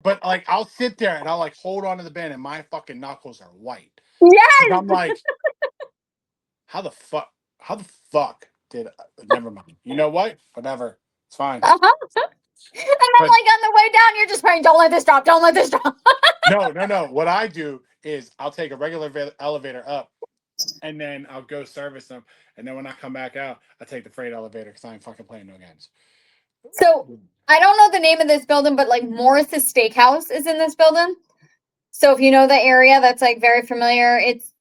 But like, I'll sit there and I'll like hold on to the band, and my fucking knuckles are white. And Yes. I'm like, how the fuck? How the fuck did? Never mind. You know what? Whatever. It's fine. Uh-huh. And then, But like, on the way down, you're just praying, don't let this drop, don't let this drop. no, no, no. What I do is I'll take a regular elevator up, and then I'll go service them, and then when I come back out, I take the freight elevator because I ain't fucking playing no games. So, I don't know the name of this building, but like Morris's Steakhouse is in this building. So, if you know the area, that's like very familiar. It's,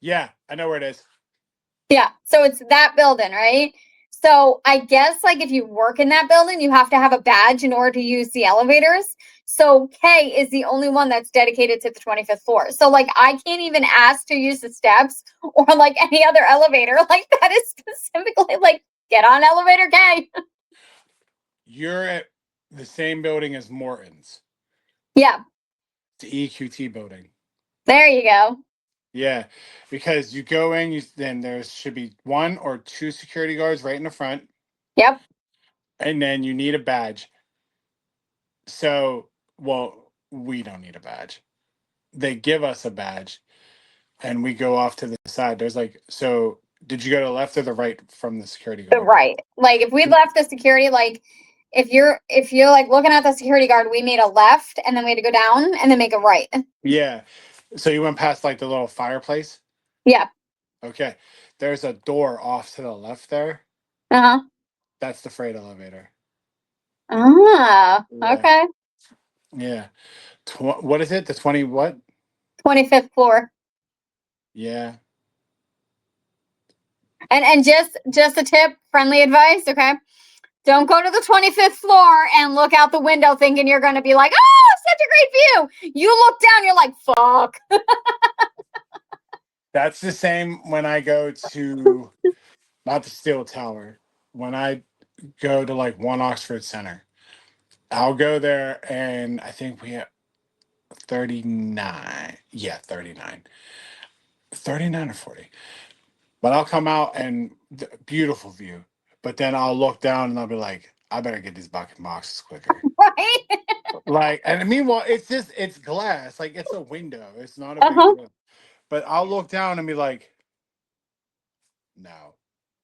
Yeah, I know where it is. yeah. So, it's that building, right? So, I guess like if you work in that building, you have to have a badge in order to use the elevators. So, K is the only one that's dedicated to the 25th floor. So, like, I can't even ask to use the steps or like any other elevator. Like, that is specifically like, get on elevator K. You're at the same building as Morton's, Yeah, the EQT building. there you go. Yeah, because you go in, then there should be one or two security guards right in the front, Yep. and then you need a badge. So, well, we don't need a badge. They give us a badge, and we go off to the side. There's like, so did you go to the left or the right from the security The guard? right. Like if we left the security, like if you're like looking at the security guard, we made a left and then we had to go down and then make a right. Yeah. So you went past like the little fireplace? Yeah. Okay. There's a door off to the left there. Uh-huh. That's the freight elevator. Ah, Yeah. okay. Yeah. What is it? The 20 what? 25th floor. Yeah. And just a tip, friendly advice, okay? Don't go to the 25th floor and look out the window thinking you're going to be like, "Oh, such a great view." You look down, you're like, "Fuck." That's the same when I go to, not the Steel Tower, when I go to like One Oxford Center. I'll go there, and I think we have 39. Yeah, 39. 39 or 40. But I'll come out and beautiful view. But then I'll look down and I'll be like, I better get these bucket boxes quicker. Right? Like, and meanwhile, it's glass. Like, it's a window. It's not a big Uh-huh. deal. But I'll look down and be like, no,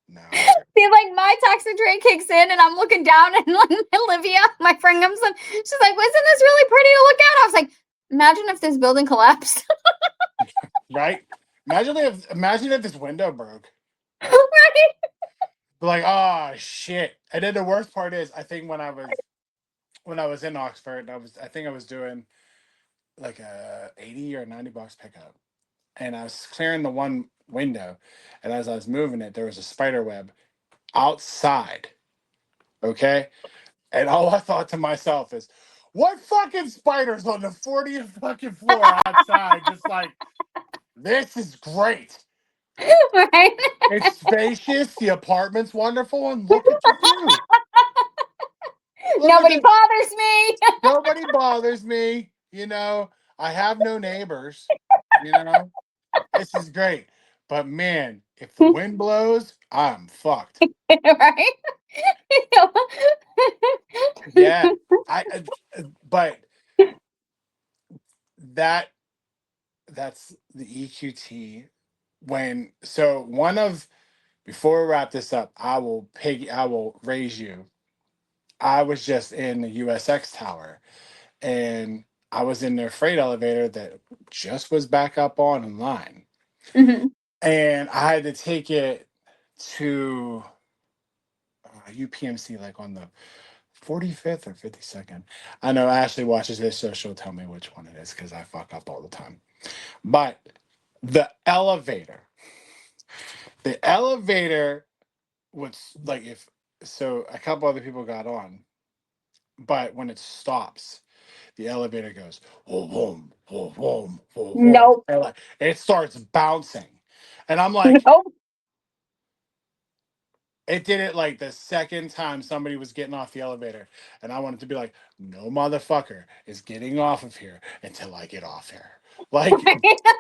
no, I'm good. See, like my toxic trait kicks in, and I'm looking down, and like Olivia, my friend, comes in. She's like, "Wasn't this really pretty to look at?" I was like, "Imagine if this building collapsed." Right? Imagine if this window broke. Right? Like, oh shit. And then the worst part is, I think when I was in Oxford, I think I was doing like a 80 or 90 bucks pickup. And I was clearing the one window, and as I was moving it, there was a spider web outside. Okay. And all I thought to myself is, what fucking spiders on the 40th fucking floor outside? Just like, this is great. Right? It's spacious, the apartment's wonderful, and look at the view. Look at Nobody this. bothers me. Nobody bothers me. I have no neighbors. You know, this is great. But man, if the wind blows, I'm fucked. Right? Yeah, but that that's the EQT. Before we wrap this up, I will raise you I was just in the USX tower, and I was in their freight elevator that just was back up on in line. Hmm. And I had to take it to UPMC, like on the 45th or 52nd. I know Ashley watches this, so she'll tell me which one it is because I fuck up all the time. But the elevator, the elevator was like, if so, a couple other people got on, but when it stops, the elevator goes whoa, whoa, whoa, whoa, whoa, whoa, Nope. and like it starts bouncing, and I'm like, Nope. it did it like the second time somebody was getting off the elevator, and I wanted to be like, no motherfucker is getting off of here until I get off here. Like,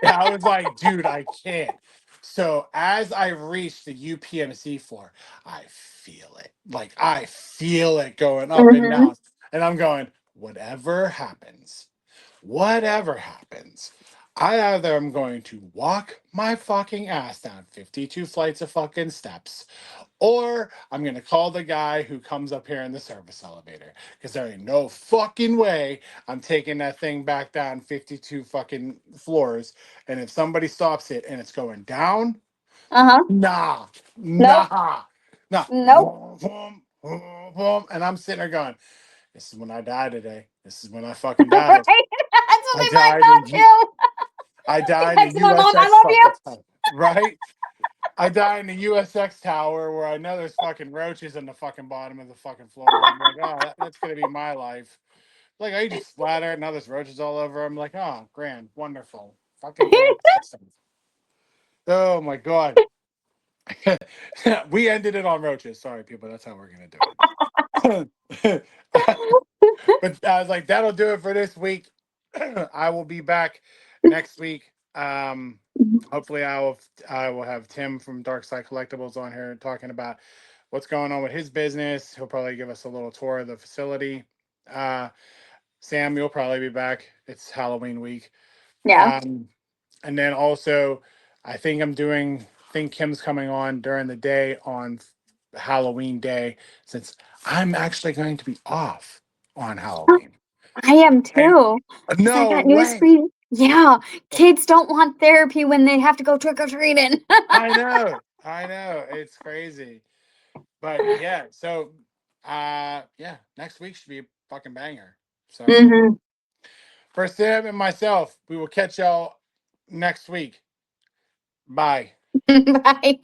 I was like, dude, I can't. So as I reach the UPMC floor, I feel it. Like, I feel it going up and Hmm. down. And I'm going, whatever happens, I either am going to walk my fucking ass down 52 flights of fucking steps, or I'm gonna call the guy who comes up here in the service elevator. Because there ain't no fucking way I'm taking that thing back down 52 fucking floors. And if somebody stops it and it's going down, Uh-huh. nah, Nope. nah, nah. Nope. Boom, boom, boom, boom. And I'm sitting there going, this is when I die today. This is when I fucking Right? die. That's what I they might died not in do. I They died in text my mom, I USX love you. fucking time, right? I die in the USX tower where I know there's fucking roaches in the fucking bottom of the fucking floor. I'm like, oh, that's gonna be my life. Like I just splatter, now there's roaches all over. I'm like, oh, grand, wonderful, fucking fantastic. Oh my god, we ended it on roaches. Sorry, people, that's how we're gonna do it. But I was like, that'll do it for this week. I will be back next week. Hopefully, I will have Tim from Dark Side Collectibles on here talking about what's going on with his business. He'll probably give us a little tour of the facility. Uh, Sam, you'll probably be back. It's Halloween week. Yeah. Um, and then also, I think Kim's coming on during the day on Halloween day, since I'm actually going to be off on Halloween. I am And too. Because I no got news way. for you. Yeah. Kids don't want therapy when they have to go trick or treating. I know. It's crazy. But yeah, so yeah, next week should be a fucking banger. So Hmm. for Sam and myself, we will catch y'all next week. Bye. Bye.